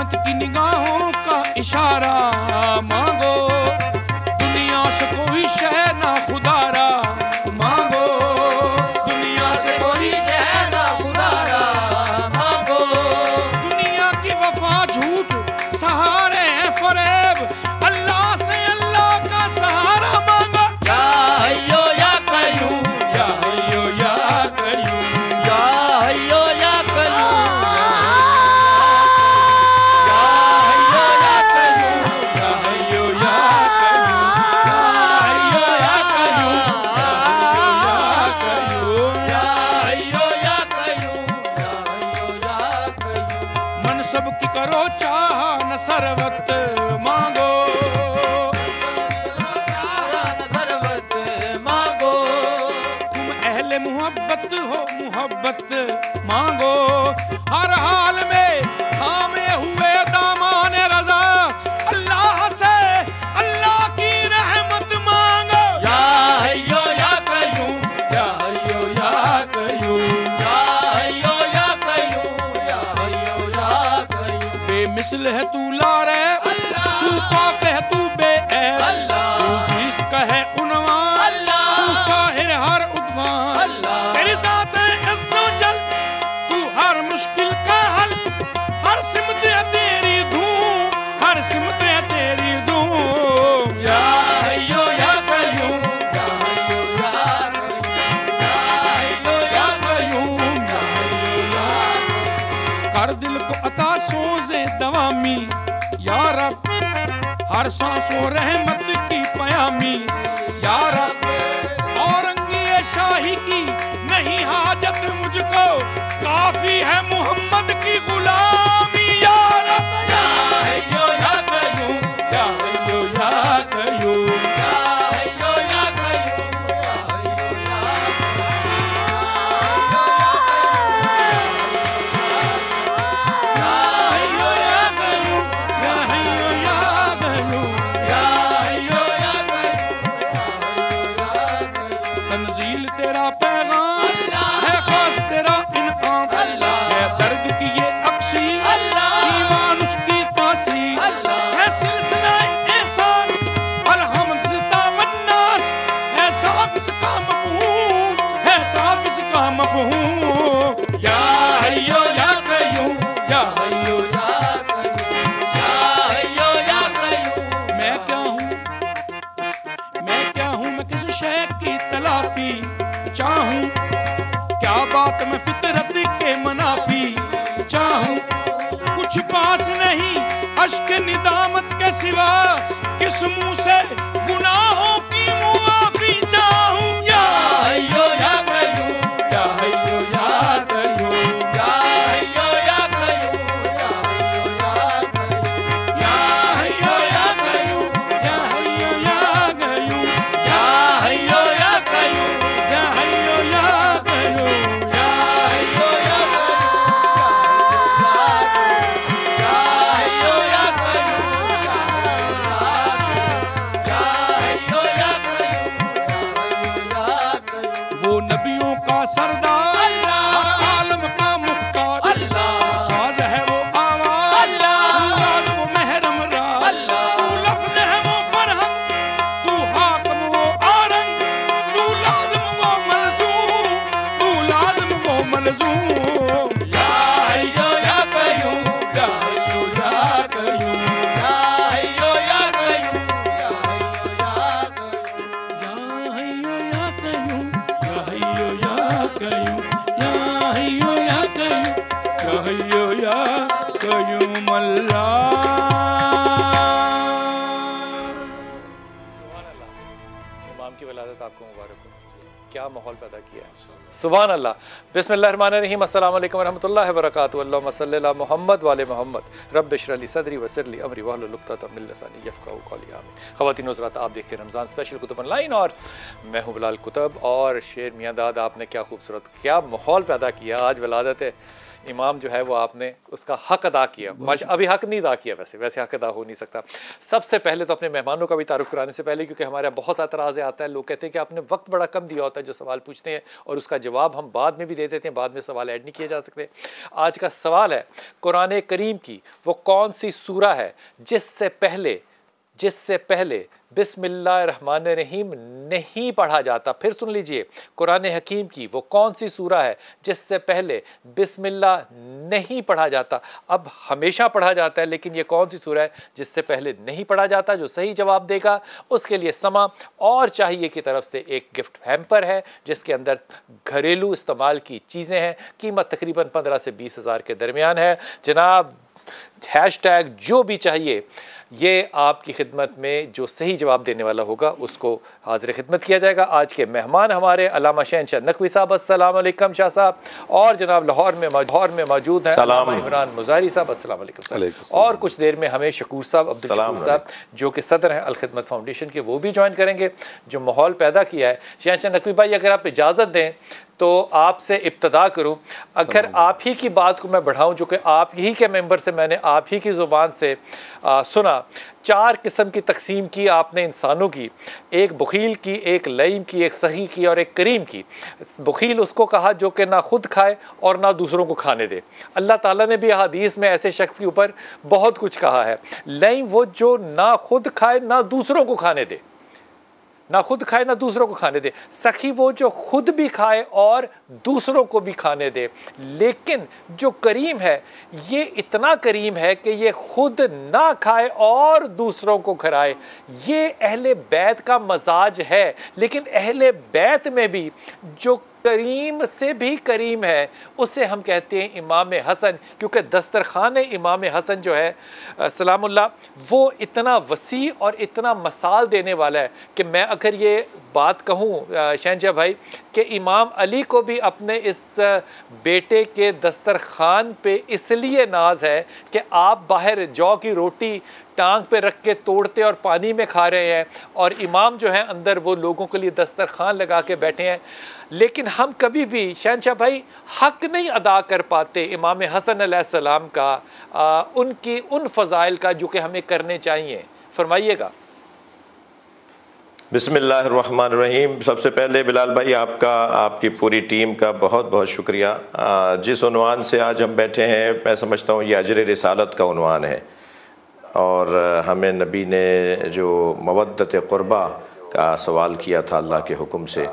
रहमत की निगाहों का इशारा मांगो, दुनिया से कोई शय ना खुदारा मांगो, दुनिया से कोई शय ना खुदारा मांगो। दुनिया की वफा झूठ सहारे फरेब, अल्लाह से अल्लाह का सहारा मांगो। या हय्यो या कय्यूम, या हय्यो या कय्यूम, या हय्यो या कय्यूम, या हय्यो या कय्यूम, या हय्यो या कय्यूम, या हय्यो या कय्यूम, या हय्यो या कय्यूम। मनसब की करो चाह न सरवत मांगो, मोहब्बत हो मोहब्बत मांगो, हर हाल में थामे हुए दामान रजा, अल्लाह से अल्लाह की रहमत मांगो। या हय्यो या कय्यूम, या हय्यो या कय्यूम, या हय्यो या कय्यूम, या हय्यो या कय्यूम। बेमिसल है तू लारे, तू पाक है तू बेऐब, तू ज़िस्त का है उन्वान, तू साहिर हर उद्वान, तेरी साथ है इज़्ज़ो-जल, तू हर मुश्किल का हल, हर सिमत है तेरी धूम, हर सिमत है तेरी धूम। या हय्यो या कय्यूम, या हय्यो या कय्यूम, या हय्यो या कय्यूम, या हय्यो या। हर दिल को अता सोज़े दवामी या रब, हर सांसों रहमत की पयामी या रब। औरंगिये शाही की नहीं हाजत मुझको, काफी है मोहम्मद की गुलामी या रब। या हय्यो या कय्यूम, या हय्यो या कय्यूम, या हय्यो या कय्यूम, या हय्यो या कय्यूम, या हय्यो या कय्यूम, या हय्यो या कय्यूम। तंजील तेरा पैगाम है, खास तेरा इनकाम है, दर्द की ये अक्सी ईमान उसकी तासी है, सिलसिला एहसास अलहम्द सिता वन्नास है, साफ इसका मफहूम है, साफ इसका मफहूम। या हय्यो या कय्यूम, या हय्यो या कय्यूम, या हय्यो या कय्यूम। मैं क्या हूँ, मैं क्या हूँ, मैं किस शय की तलाफी चाहूं, क्या बात मैं फितरत के मनाफी चाहूं। कुछ पास नहीं अश्क निदामत के सिवा, किस मुंह से गुनाहों की मुआफी चाहूं। या हय्यो या कय्यूम, या हय्यो या कय्यूम, या हय्यो या कय्यूम, या हय्यो या कय्यूम, या हय्यो या कय्यूम, या हय्यो या कय्यूम, या हय्यो या कय्यूम, या हय्यो या कय्यूम। वो नबियों का सरदार, हर आलम का मुख्तार, साज है वो आवाज, राज वो महरम राज, तू लफ्ज़ है वो फरहम, तू हाकम वो आरंग, तू लाज़िम वो मलज़ूम, तू लाज़िम वो मलज़ूम। या हय्यो या कय्यूम, या हय्यो या कय्यूम, या हय्यो या कय्यूम, या हय्यो या कय्यूम, या हय्यो या कय्यूम, या हय्यो या कय्यूम, या हय्यो या कय्यूम। अल्लाह इमाम की विलादत आपको मुबारक हो। क्या माहौल पैदा किया है, सुभान अल्लाह। बिस्मिल्लाहिर्रहमानिर्रहीम, अस्सलाम वालेकुम वरहमतुल्लाहि वबरकातुहू। अल्लाहुम्मा सल्लि अला मुहम्मद व आले मुहम्मद। रब्बि इश्रह ली सदरी वयस्सिर ली अमरी वहलुल उक़दतम मिन लिसानी यफ़क़हू क़ौली। आमीन। ख़वातीन हज़रात, आप देखते हैं रमज़ान स्पेशल कुतुब ऑनलाइन और मैं हूँ बिलाल कुतुब। और शेर मियाँ दाद, आपने क्या खूबसूरत क्या माहौल पैदा किया। आज विलादत है इमाम जो है वो आपने उसका हक अदा किया। अभी हक नहीं अदा किया, वैसे हक अदा हो नहीं सकता। सबसे पहले तो अपने मेहमानों का भी तारुफ कराने से पहले, क्योंकि हमारे बहुत सा तराज़ आता है, लोग कहते हैं कि आपने वक्त बड़ा कम दिया होता है जो सवाल पूछते हैं, और उसका जवाब हम बाद में भी दे देते हैं, बाद में सवाल ऐड नहीं किए जा सकते। आज का सवाल है, कुरान करीम की वो कौन सी सूरा है जिससे पहले बिस्मिल्लाहिर्रहमानिर्रहीम नहीं पढ़ा जाता। फिर सुन लीजिए, कुरान हकीम की वो कौन सी सूरा है जिससे पहले बिस्मिल्लाह नहीं पढ़ा जाता। अब हमेशा पढ़ा जाता है, लेकिन ये कौन सी सूरा है जिससे पहले नहीं पढ़ा जाता। जो सही जवाब देगा उसके लिए समा और चाहिए की तरफ से एक गिफ्ट हैम्पर है, जिसके अंदर घरेलू इस्तेमाल की चीज़ें हैं। कीमत तकरीबन 15 से 20 हज़ार के दरमियान है। जनाब, हैशटैग जो भी चाहिए, ये आपकी खिदमत में जो सही जवाब देने वाला होगा उसको हाजिर खिदमत किया जाएगा। आज के मेहमान हमारे अल्लामा शहनशाह नकवी साहब, अस्सलाम वालेकुम शाह साहब, और जनाब लाहौर में मौजूद हैं इमरान मुजारी साहब, अस्सलाम वालेकुम। और कुछ देर में हमें शकूर साहब, अब्दुल शकूर साहब जो कि सदर हैं अल खिदमत फाउंडेशन के, वो भी ज्वाइन करेंगे। जो माहौल पैदा किया है, शहनशाह नकवी भाई अगर आप इजाज़त दें तो आपसे इब्तदा करूं। अगर आप ही की बात को मैं बढ़ाऊं, जो कि आप ही के मेंबर से मैंने आप ही की ज़ुबान से सुना, 4 किस्म की तकसीम की आपने इंसानों की, एक बखील की, एक लईम की, एक सही की और एक करीम की। बखील उसको कहा जो कि ना खुद खाए और ना दूसरों को खाने दे। अल्लाह ताला ने भी हदीस में ऐसे शख्स के ऊपर बहुत कुछ कहा है। लईम वो जो ना खुद खाए ना दूसरों को खाने दे, ना खुद खाए ना दूसरों को खाने दे। सखी वो जो खुद भी खाए और दूसरों को भी खाने दे। लेकिन जो करीम है, ये इतना करीम है कि ये खुद ना खाए और दूसरों को खिलाए। ये अहले बैत का मजाज है। लेकिन अहले बैत में भी जो करीम से भी करीम है, उसे हम कहते हैं इमाम हसन, क्योंकि दस्तरखान इमाम हसन जो है सलामुल्लाह, वो इतना वसी और इतना मसाल देने वाला है कि मैं अगर ये बात कहूँ शहनशाह भाई कि इमाम अली को भी अपने इस बेटे के दस्तरखान पे इसलिए नाज है कि आप बाहर जौ की रोटी टांग पे रख के तोड़ते और पानी में खा रहे हैं, और इमाम जो है अंदर वो लोगों के लिए दस्तरखान लगा के बैठे हैं। लेकिन हम कभी भी शहनशाह भाई हक नहीं अदा कर पाते इमाम हसन अलैहिस्सलाम का, उनकी उन फ़ज़ाइल का जो कि हमें करने चाहिए। फरमाइएगा। बिस्मिल्लाहिर्रहमानिर्रहीम। सबसे पहले बिलाल भाई आपका, आपकी पूरी टीम का बहुत बहुत शुक्रिया। जिस उन्वान से आज हम बैठे हैं, मैं समझता हूँ ये अजर रिसालत का उन्वान है, और हमें नबी ने जो मवद्दत क़ुरबा का सवाल किया था अल्लाह के हुक्म से,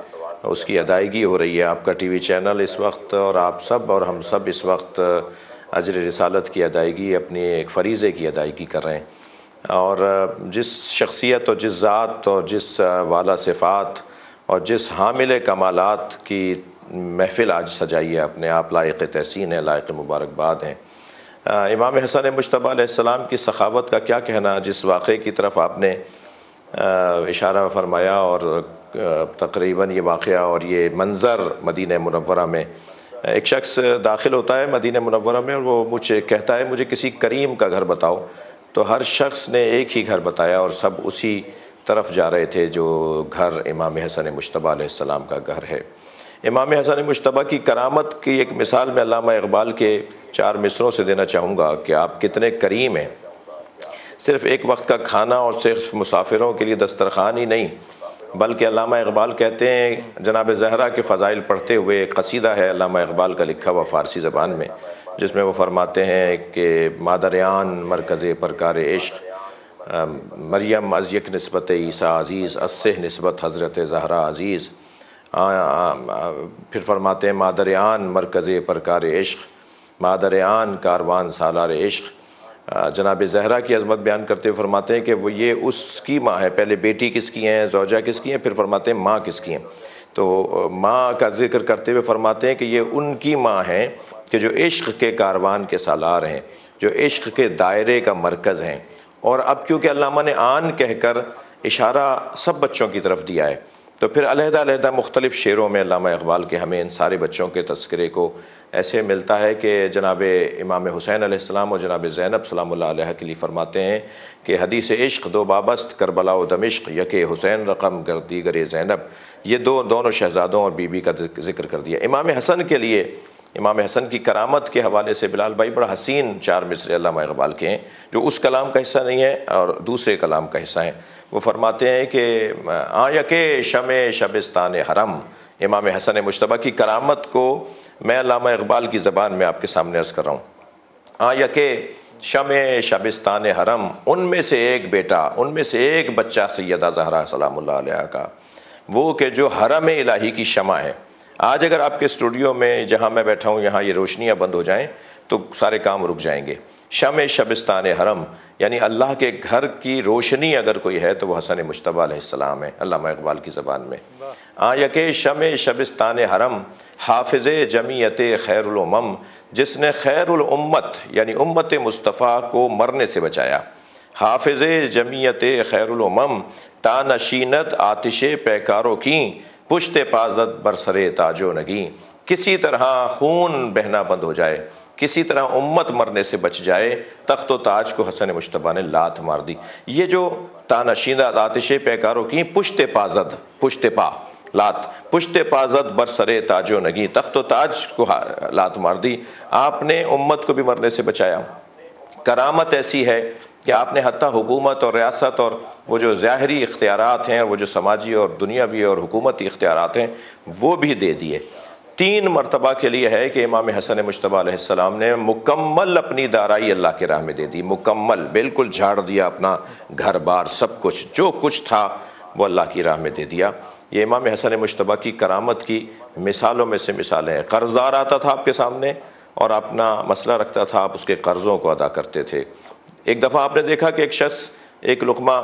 उसकी अदायगी हो रही है। आपका टीवी चैनल इस वक्त और आप सब और हम सब इस वक्त अजर रिसालत की अदायगी, अपनी एक फ़रीज़े की अदायगी कर रहे हैं। और जिस शख्सियत और जिस ज़ात और जिस वाला सिफ़ात और जिस हामिल कमालात की महफ़िल आज सजाई है, अपने आप लायक़ तहसीन है, लायक़ मुबारकबाद हैं। इमाम हसन मुज्तबा अलैहिस्सलाम की सखावत का क्या कहना, जिस वाक़े की तरफ आपने इशारा फरमाया, और तकरीबन ये वाक़या और ये मंज़र मदीना मुनव्वरा में, एक शख्स दाखिल होता है मदीना मुनव्वरा में और वो मुझे कहता है मुझे किसी करीम का घर बताओ। तो हर शख्स ने एक ही घर बताया और सब उसी तरफ जा रहे थे जो घर इमाम हसन मुज्तबा अलैहिस्सलाम का घर है। इमाम हसन मुज्तबा की करामत की एक मिसाल मैं अल्लामा इक़बाल के 4 मिसरों से देना चाहूँगा कि आप कितने करीम हैं। सिर्फ़ एक वक्त का खाना और सिर्फ मुसाफिरों के लिए दस्तरखान ही नहीं, बल्कि अल्लामा इक़बाल कहते हैं, जनाब ज़हरा के फ़ज़ाइल पढ़ते हुए एक कसीदा है अल्लामा इक़बाल का लिखा हुआ फ़ारसी ज़बान में, जिसमें वो फरमाते हैं कि मादरियान मरकज़ परकार इश्क़, मरियम अज़ यक निस्बत ईसा अज़ीज़, अस्से निस्बत हज़रत ज़हरा अज़ीज़। फिर फरमाते हैं मादरियान मरकज़ परकार इश्क़, मादरियान कारवान सालार इश्क़। जनाब ज़हरा की अज़मत बयान करते हुए फरमाते हैं कि वो ये उसकी माँ है। पहले बेटी किसकी हैं, ज़ौजा किसकी हैं, फिर फरमाते हैं माँ किसकी हैं। तो माँ का जिक्र करते हुए फरमाते हैं कि ये उनकी माँ हैं कि जो इश्क़ के कारवान के सालार हैं, जो इश्क़ के दायरे का मरकज़ हैं। और अब क्योंकि अल्लामा ने आन कहकर इशारा सब बच्चों की तरफ दिया है, तो फिर अलहदा मुख्तलिफ़ शेरों में अल्लामा इक़बाल के हमें इन सारे बच्चों के तज़किरे को ऐसे मिलता है कि जनाब इमाम हुसैन अलैहिस्सलाम और जनाब ज़ैनब सलामुल्लाह अलैहा के लिए फ़रमाते हैं कि हदीस इश्क़ दो बाबस्त करबला व दमिश्क़ यके हुसैन रकम गर दीगर ज़ैनब। ये दोनों शहज़ादों और बीबी का ज़िक्र कर दिया। इमाम हसन के लिए इमाम हसन की करामत के हवाले से बिलाल भाई बड़ा हसीन 4 मिसरे अल्लामा इक़बाल के हैं, जो उस कलाम का हिस्सा नहीं है और दूसरे कलाम का हिस्सा है। वो फरमाते हैं कि आयके शमे शबिस्तान हरम, इमाम हसन मुश्तबा की करामत को मैं अल्लामा इक़बाल की ज़बान में आपके सामने अर्ज़ कर रहा हूँ। आयके शमे शबिस्तान हरम, उनमें से एक बेटा, उनमें से एक बच्चा सैयदा ज़हरा सलामुल्लाह अलैहा का, वो कि जो हरम इलाही की शमा है। आज अगर आपके स्टूडियो में जहाँ मैं बैठा हूँ यहाँ ये रोशनियाँ बंद हो जाएं तो सारे काम रुक जाएंगे। शम शबिस्तान हरम यानी अल्लाह के घर की रोशनी अगर कोई है तो वह हसन मुश्तबा अलैहिस्सलाम है, अल्लामा इक़बाल की ज़बान में। आयके शम शबिस्तान हरम हाफिज़ जमीयत खैरुल उम्म, जिसने खैरुल उम्मत यानी उम्मत मुस्तफ़ा को मरने से बचाया। हाफिज़ जमीयत खैरुल उम्म तानशीनत आतिश पैकारों की, पुश्ते पाज़त बरसरे ताजो नगी। किसी तरह खून बहना बंद हो जाए, किसी तरह उम्मत मरने से बच जाए, तख्त व ताज को हसन मुश्तबा ने लात मार दी। ये जो तानशीदा आतिश पैकारों की, पुश्ते पाज़त, पुश्ते पा लात, पुश्ते पाज़त बरसरे ताजो नगी, तख्त व ताज को लात मार दी। आपने उम्मत को भी मरने से बचाया। करामत ऐसी है कि आपने हत्ता हुकूमत और रियासत और वो जो ज़ाहरी इख्तियारात हैं, वो जो समाजी और दुनियावी और हुकूमती इख्तियारात हैं, वो भी दे दिए। 3 मरतबा के लिए है कि इमाम हसन मुश्तबा अलैहिस्सलाम ने मुकम्मल अपनी दाराई अल्लाह के राह में दे दी, मुकम्मल, बिल्कुल झाड़ दिया अपना घर बार, सब कुछ जो कुछ था वो अल्लाह की राह में दे दिया। ये इमाम हसन मुश्तबा की करामत की मिसालों में से मिसालें हैं। कर्ज़दार आता था आपके सामने और अपना मसला रखता था, आप उसके कर्ज़ों को अदा करते थे। एक दफ़ा आपने देखा कि एक शख्स एक लुक़मा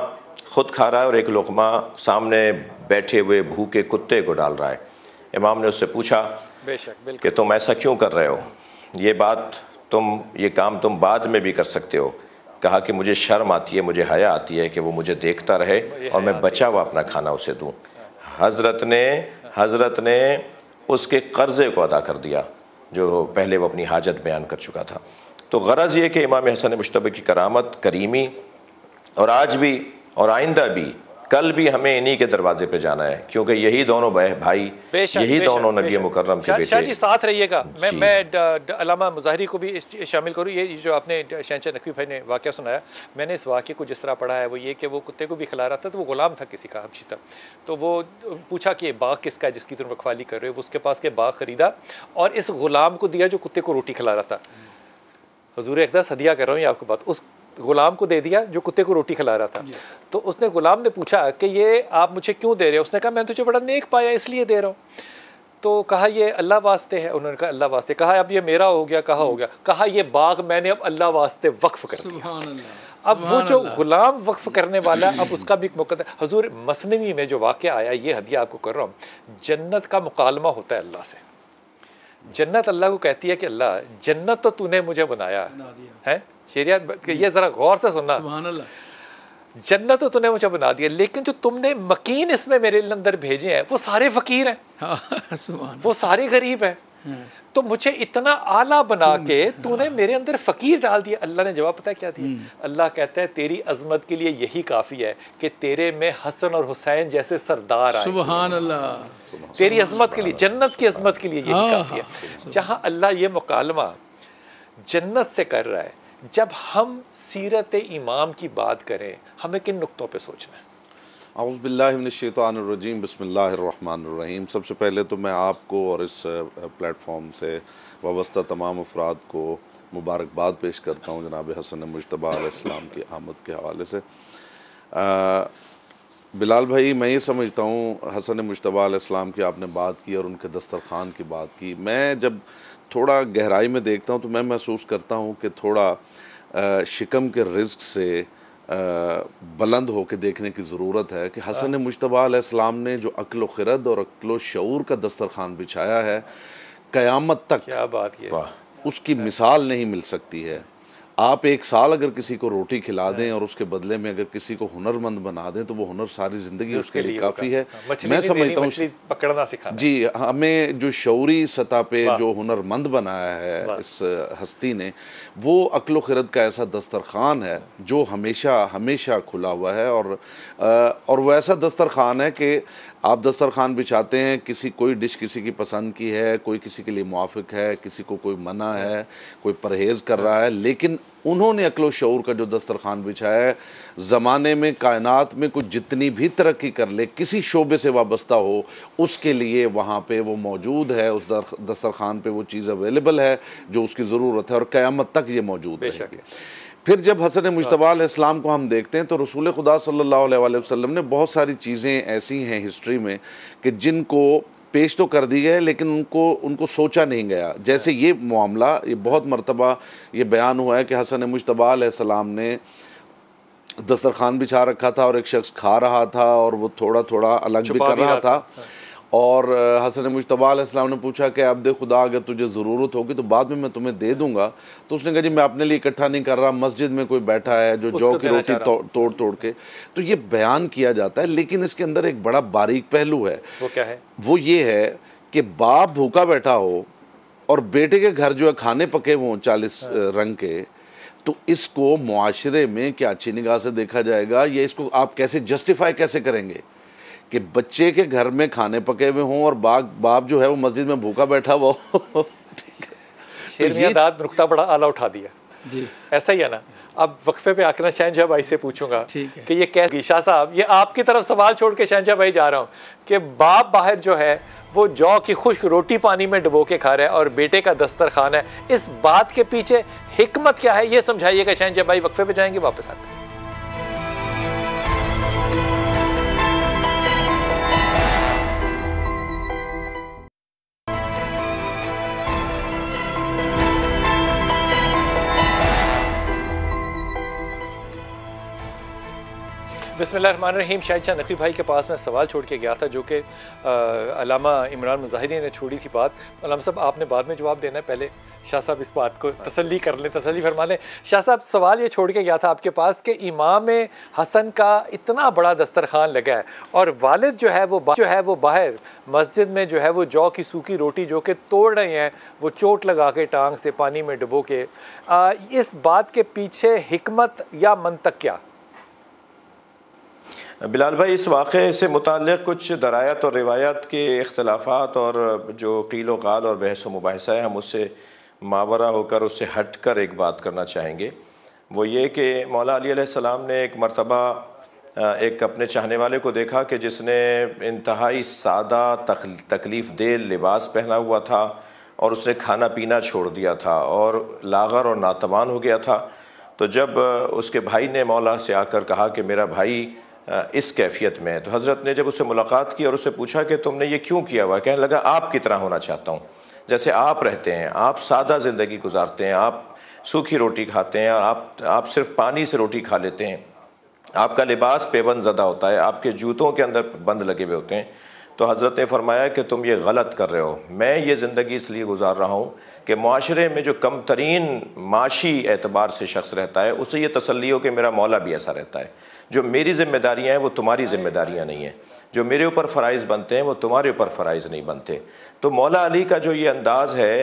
ख़ुद खा रहा है और एक लुक़मा सामने बैठे हुए भूखे कुत्ते को डाल रहा है। इमाम ने उससे पूछा कि तुम ऐसा क्यों कर रहे हो, ये काम तुम बाद में भी कर सकते हो। कहा कि मुझे शर्म आती है, मुझे हया आती है कि वो मुझे देखता रहे और मैं बचा हुआ अपना खाना उसे दूँ। हज़रत ने उसके कर्ज़े को अदा कर दिया जो पहले वो अपनी हाजत बयान कर चुका था। तो गरज़ ये कि इमाम हसन मुश्तबा की करामत, करीमी, और आज भी और आइंदा भी, कल भी हमें इन्हीं के दरवाजे पे जाना है, क्योंकि यही दोनों भाई, यही दोनों नबी मुकर्रम के बेटे। शाह जी साथ रहिएगा। मैं अल्लामा मुज़ाहिरी को भी शामिल करूँ। ये जो आपने शहंशाह नकवी भाई ने वाक़या सुनाया, मैंने इस वाक़े को जिस तरह पढ़ा है वो ये कि वो कुत्ते को भी खिला रहा था, तो वो गुलाम था किसी का, हबशी था। तो वो पूछा कि बाग किसका है जिसकी तुम रखवाली कर रहे हो। उसके पास के बाग ख़रीदा और इस गुलाम को दिया जो कुत्ते को रोटी खिला रहा था। हुजूर अक़दस हदिया कर रहा हूँ ये आपको बात, उस गुलाम को दे दिया जो कुत्ते को रोटी खिला रहा था। तो उसने गुलाम ने पूछा कि ये आप मुझे क्यों दे रहे हो। उसने कहा मैं तुझे बड़ा नेक पाया इसलिए दे रहा हूँ। तो कहा ये अल्लाह वास्ते है। उन्होंने कहा अल्लाह वास्ते। कहा अब ये मेरा हो गया। कहा हो गया। कहा ये बाग मैंने अब अल्लाह वास्ते वक्फ कर दिया। अब वो जो गुलाम वक्फ करने वाला, अब उसका भी मुकद्दर। हुजूर मसनवी में जो वाक़या आया, ये हदिया आपको कर रहा हूँ। जन्नत का मुकालमा होता है अल्लाह से। जन्नत अल्लाह को कहती है कि अल्लाह जन्नत तो तूने मुझे बनाया है। शरीयत ये ज़रा गौर से सुनना, जन्नत तो तूने मुझे बना दिया, लेकिन जो तुमने मकीन इसमें मेरे अंदर भेजे हैं वो सारे फ़कीर हैं, वो सारे गरीब हैं। तो मुझे इतना आला बना के तूने मेरे अंदर फ़कीर डाल दिया। अल्लाह ने जवाब पता है क्या दिया? अल्लाह कहता है तेरी अज़मत के लिए यही काफ़ी है कि तेरे में हसन और हुसैन जैसे सरदार आए। सुभान अल्लाह। तेरी अज़मत के लिए, जन्नत की अज़मत के लिए यही काफ़ी है। जहाँ अल्लाह ये मुकालमा जन्नत से कर रहा है, जब हम सीरत इमाम की बात करें हमें किन नुक्तों पे सोचना है? औज़ु बिल्लाहि मिनश्शैतानिर्रजीम, बिस्मिल्लाहिर्रहमानिर्रहीम। सबसे पहले तो मैं आपको और इस प्लेटफॉर्म से वाबस्ता तमाम अफराद को मुबारकबाद पेश करता हूँ जनाब हसन मुश्तबा अलैहिस्सलाम की आमद के हवाले से। बिलाल भाई, मैं ये समझता हूँ हसन मुश्तबा अलैहिस्सलाम की आपने बात की और उनके दस्तरखान की बात की। मैं जब थोड़ा गहराई में देखता हूँ तो मैं महसूस करता हूँ कि थोड़ा शिकम के रिज़्क़ से बुलंद होकर देखने की ज़रूरत है कि हसन मुश्तबा अलैहिस्सलाम ने जो अक्ल ख़िरद और अक्ल शऊर का दस्तरखान बिछाया है, क़यामत तक क्या बात है, उसकी मिसाल नहीं मिल सकती है। आप एक साल अगर किसी को रोटी खिला दें और उसके बदले में अगर किसी को हुनरमंद बना दें तो वो हुनर सारी ज़िंदगी उसके लिए काफ़ी है। मैं समझता हूँ पकड़ना सिखाना जी, हमें जो शऊरी सतह पे जो हुनरमंद बनाया है इस हस्ती ने, वो अक्ल ख़िरद का ऐसा दस्तरखान है जो हमेशा हमेशा खुला हुआ है। और वो ऐसा दस्तरखान है कि आप दस्तरखान बिछाते हैं, किसी कोई डिश किसी की पसंद की है, कोई किसी के लिए मुआफ़िक है, किसी को कोई मना है, कोई परहेज़ कर रहा है, लेकिन उन्होंने अक्ल शऊर का जो दस्तरखान बिछाया है, ज़माने में कायनात में कुछ जितनी भी तरक्की कर ले, किसी शोबे से वाबस्ता हो, उसके लिए वहाँ पे वो मौजूद है, उस दस्तरखान पे वो चीज़ अवेलेबल है जो उसकी ज़रूरत है, और क़यामत तक ये मौजूद रहेगी। फिर जब हसन मुज्तबा अलैहिस्सलाम को हम देखते हैं तो रसूल खुदा सल्लल्लाहु अलैहि वसल्लम ने बहुत सारी चीज़ें ऐसी हैं हिस्ट्री में कि जिनको पेश तो कर दी गए लेकिन उनको सोचा नहीं गया। जैसे ये मामला, ये बहुत मरतबा ये बयान हुआ है कि हसन मुज्तबा अलैहिस्सलाम ने दस्तरखान बिछा रखा था और एक शख्स खा रहा था और वो थोड़ा थोड़ा अलग भी कर रहा था, और हसन मुज्तबा अलैहिस्सलाम ने पूछा कि अब्दे खुदा अगर तुझे ज़रूरत होगी तो बाद में मैं तुम्हें दे दूंगा। तो उसने कहा जी मैं अपने लिए इकट्ठा नहीं कर रहा, मस्जिद में कोई बैठा है जो जौ की रोटी तोड़ तोड़ के। तो ये बयान किया जाता है, लेकिन इसके अंदर एक बड़ा बारीक पहलू है। वो क्या है? वो ये है कि बाप भूखा बैठा हो और बेटे के घर जो है खाने पके हों 40 रंग के, तो इसको मुआशरे में क्या अच्छी निगाह से देखा जाएगा, या इसको आप कैसे जस्टिफाई कैसे करेंगे कि बच्चे के घर में खाने पके हुए हों और बाप जो है वो मस्जिद में भूखा बैठा हुआ हो। ठीक है, शेरनिया दाद नुक्ता बड़ा आला उठा दिया जी, ऐसा ही है ना। अब वक्फे पे आकर ना शहनशाह भाई से पूछूंगा कि ये कैसे, शाह साहब ये आपकी तरफ सवाल छोड़ के शहनशाह भाई जा रहा हूँ कि बाप बाहर जो है वो जौ की खुश्क रोटी पानी में डुबो के खा रहा है और बेटे का दस्तरखान है, इस बात के पीछे हिकमत क्या है ये समझाइएगा शहनशाह भाई। वक्फे पे जाएंगे, वापस आते हैं। बिस्मिल्लाहिर्रहमानिर्रहीम। शाहिद शाह नकवी भाई के पास मैं सवाल छोड़ के गया था जो कि अल्लामा इमरान मुजाहिदी ने छोड़ी थी बात। अल्लामा साहब आपने बाद में जवाब देना है, पहले शाह साहब इस बात को तसल्ली कर लें, तसल्ली फरमा लें। शाह साहब सवाल ये छोड़ के गया था आपके पास कि इमाम हसन का इतना बड़ा दस्तरखान लगा है और वालिद जो है वो बाहर मस्जिद में जो है वो जौ की सूखी रोटी जो कि तोड़ रहे हैं, वो चोट लगा के टांग से पानी में डुबो के, इस बात के पीछे हिकमत या मंतक क्या? बिलाल भाई, इस वाक़े से मुताल्लिक़ कुछ दरायत और रिवायत के इख्तलाफात और जो क़ील व क़ाल और बहस व मुबाहिसा है, हम उससे मावरा होकर उससे हट कर एक बात करना चाहेंगे। वो ये कि मौला अली अलैहिस्सलाम ने एक मरतबा एक अपने चाहने वाले को देखा कि जिसने इंतहाई सादा तकलीफ़ दे लिबास पहना हुआ था और उसने खाना पीना छोड़ दिया था और लाग़र और नातवान हो गया था। तो जब उसके भाई ने मौला से आकर कहा कि मेरा भाई इस कैफियत में है, तो हज़रत ने जब उससे मुलाकात की और उससे पूछा कि तुमने ये क्यों किया हुआ है, कहने लगा आपकी तरह होना चाहता हूँ, जैसे आप रहते हैं, आप सादा ज़िंदगी गुजारते हैं, आप सूखी रोटी खाते हैं और आप सिर्फ पानी से रोटी खा लेते हैं, आपका लिबास पेबंद ज़दा होता है, आपके जूतों के अंदर बंद लगे हुए होते हैं। तो हज़रत ने फरमाया कि तुम ये गलत कर रहे हो, मैं ये ज़िंदगी इसलिए गुजार रहा हूँ कि माशरे में जो कम तरीन माशी एतबार से शख्स रहता है उसे ये तसल्ली हो कि मेरा मौला भी ऐसा रहता है, जो मेरी ज़िम्मेदारियाँ हैं वो तुम्हारी ज़िम्मेदारियाँ नहीं हैं, जो मेरे ऊपर फ़राइज़ बनते हैं वो तुम्हारे ऊपर फ़राइज़ नहीं बनते। तो मौला अली का जो ये अंदाज़ है,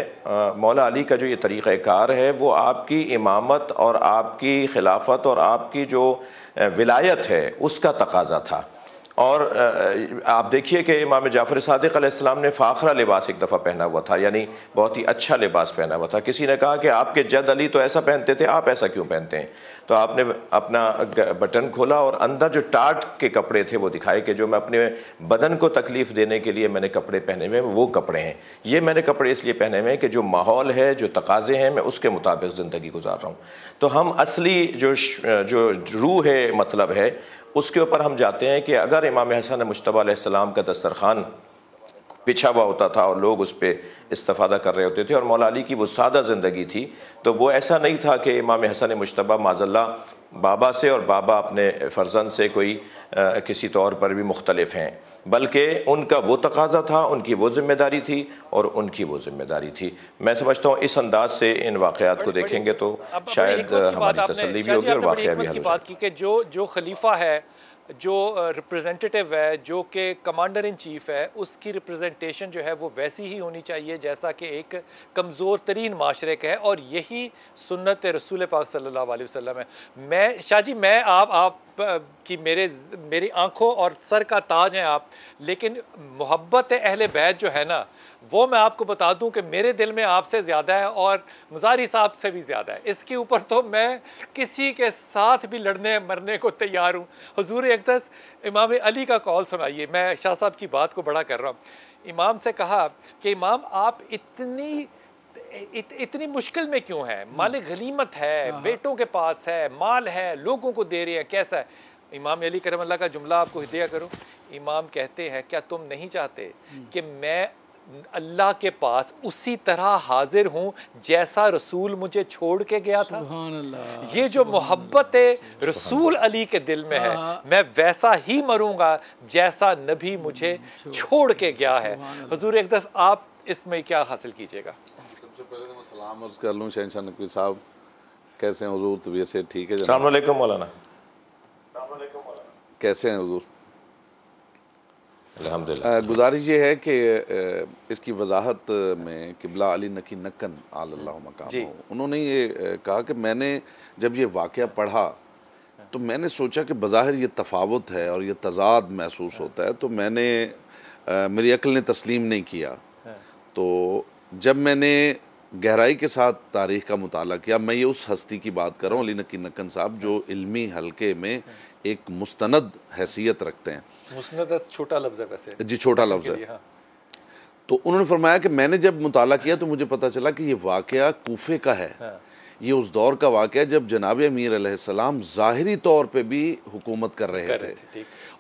मौला अली का जो ये तरीक़ाकार है, वो आपकी इमामत और आपकी खिलाफत और आपकी जो विलायत है उसका तकाज़ा था। और आप देखिए कि इमाम जाफ़र सादिक़ अलैहिस्सलाम ने फ़ाखरा लिबास एक दफ़ा पहना हुआ था, यानी बहुत ही अच्छा लिबास पहना हुआ था। किसी ने कहा कि आपके जद अली तो ऐसा पहनते थे, आप ऐसा क्यों पहनते हैं? तो आपने अपना बटन खोला और अंदर जो टाट के कपड़े थे वो दिखाए कि जो मैं अपने बदन को तकलीफ़ देने के लिए मैंने कपड़े पहने हुए वो कपड़े हैं, ये मैंने कपड़े इसलिए पहने हुए हैं कि जो माहौल है, जो तकाज़े हैं, मैं उसके मुताबिक ज़िंदगी गुजार रहा हूँ। तो हम असली जो रूह है, मतलब है, उसके ऊपर हम जाते हैं कि अगर इमाम हसन मुज्तबा अलैहिस्सलाम का दस्तरखान बिछा हुआ होता था और लोग उस पर इस्तिफ़ादा कर रहे होते थे और मौला अली की वो सादा ज़िंदगी थी, तो वो ऐसा नहीं था कि इमाम हसन मुज्तबा माज़ल्ला बाबा से और बाबा अपने फ़र्जंद से कोई किसी तौर पर भी मुख्तलिफ हैं, बल्कि उनका वो तकाज़ा था, उनकी वो ज़िम्मेदारी थी और उनकी वो ज़िम्मेदारी थी। मैं समझता हूँ इस अंदाज से इन वाक़यात को देखेंगे तो शायद हमारी तसल्ली भी होगी और वाक़या भी हल हो जाएगा। जो खलीफा है जो रिप्रेजेंटेटिव है, जो कि कमांडर इन चीफ़ है, उसकी रिप्रेजेंटेशन जो है वो वैसी ही होनी चाहिए जैसा कि एक कमज़ोर तरीन माशरे का है, और यही सुन्नत रसूल पाक सल्लल्लाहु अलैहि वसल्लम है। मैं शाह जी, मैं आप कि मेरी आंखों और सर का ताज हैं आप, लेकिन मोहब्बत अहले बैत जो है ना, वो मैं आपको बता दूं कि मेरे दिल में आपसे ज़्यादा है और मुज़ारी साहब से भी ज़्यादा है। इसके ऊपर तो मैं किसी के साथ भी लड़ने मरने को तैयार हूँ। हुजूर अक़दस इमाम अली का कौल सुनाइए। मैं शाह साहब की बात को बड़ा कर रहा हूँ। इमाम से कहा कि इमाम आप इतनी मुश्किल में क्यों है? माल गनीमत है, बेटों के पास है, माल है, लोगों को दे रहे हैं, कैसा है? इमाम अली करमल्लाह का जुमला आपको हिदाया करूं। इमाम कहते हैं, क्या तुम नहीं चाहते कि मैं अल्लाह के पास उसी तरह हाजिर हूं जैसा रसूल मुझे छोड़ के गया था? ये जो मोहब्बत रसूल अली के दिल में है, मैं वैसा ही मरूंगा जैसा नबी मुझे छोड़ के गया है। हुजूर अक़दस आप इसमें क्या हासिल कीजिएगा? सबसे पहले तो मैं सलाम अर्ज़ कर लूँ शहंशाह नकवी साहब, कैसे हैं हुजूर? तबीयत से ठीक है? अस्सलाम वालेकुम मौलाना, कैसे हैं हुजूर? अल्हम्दुलिल्लाह। गुजारिश ये है कि इसकी वजाहत में किबला अली नकी नक्कन आलल्लाहु मकामहू, उन्होंने ये कहा कि मैंने जब ये वाक़या पढ़ा तो मैंने सोचा कि बज़ाहिर ये तफावत है और ये तज़ाद महसूस होता है, तो मैंने मेरी अक्ल ने तस्लीम नहीं किया। तो जब मैंने गहराई के साथ तारीख़ का मुताला किया, मैं ये उस हस्ती की बात कर रहा हूँ, अली नकी नक्कन साहब, जो इल्मी हल्के में एक मुस्तनद हैसियत रखते हैं। मुस्तनद छोटा लफ्ज़ है वैसे। जी, छोटा लफ्ज़ है। हाँ। तो उन्होंने फरमाया कि मैंने जब मुताला किया तो मुझे पता चला कि ये वाक़या कूफे का है। हाँ। ये उस दौर का वाक़या जब जनाब अमीर अलैहिस्सलाम ज़ाहिरी तौर पे भी हुकूमत कर रहे थे।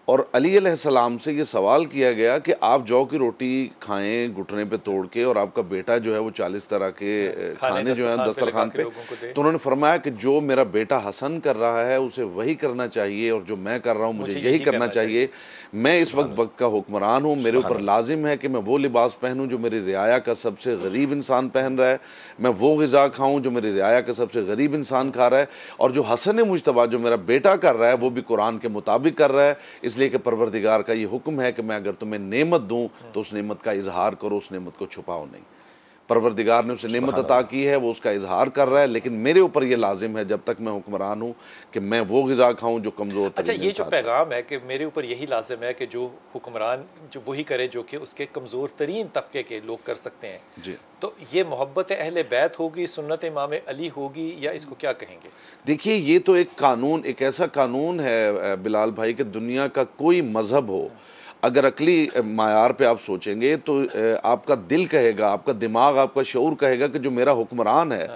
और अली अलैहिस्सलाम से ये सवाल किया गया कि आप जौ की रोटी खाएं घुटने पे तोड़ के, और आपका बेटा जो है वो 40 तरह के खाने जो है दस्तरखान पे। तो उन्होंने फरमाया कि जो मेरा बेटा हसन कर रहा है उसे वही करना चाहिए, और जो मैं कर रहा हूँ मुझे यही करना चाहिए। मैं इस वक्त का हुक्मरान हूँ, मेरे ऊपर लाजिम है कि मैं वो लिबास पहनूँ जो मेरी रियाया का सबसे गरीब इंसान पहन रहा है, मैं वो ग़िज़ा खाऊँ जो मेरी रियाया का सबसे गरीब इंसान खा रहा है, और जो हसन मुजतबा जो मेरा बेटा कर रहा है वो भी कुरान के मुताबिक कर रहा है, इसलिए कि परवरदिगार का ये हुक्म है कि मैं अगर तुम्हें नेमत दूँ तो उस नेमत का इजहार करो, उस नेमत को छुपाओ नहीं। परवरदिगार ने उसे नेमत अता की है, वो उसका इजहार कर रहा है, लेकिन मेरे ऊपर ये लाजिम है जब तक मैं हुक्मरान हूँ कि मैं वो ग़िज़ा खाऊँ जो कमज़ोर। अच्छा, ये जो पैगाम है कि मेरे ऊपर यही लाजिम है कि जो हुक्मरान जो वही करे जो कि उसके कमज़ोर तरीन तबके के लोग कर सकते हैं जी, तो ये मोहब्बत अहले बैत होगी, सुन्नत इमाम अली होगी, या इसको क्या कहेंगे? देखिए, ये तो एक कानून, एक ऐसा कानून है बिलाल भाई कि दुनिया का कोई मज़हब हो, अगर अकली मायार पे आप सोचेंगे तो आपका दिल कहेगा, आपका दिमाग, आपका शऊर कहेगा कि जो मेरा हुक्मरान है,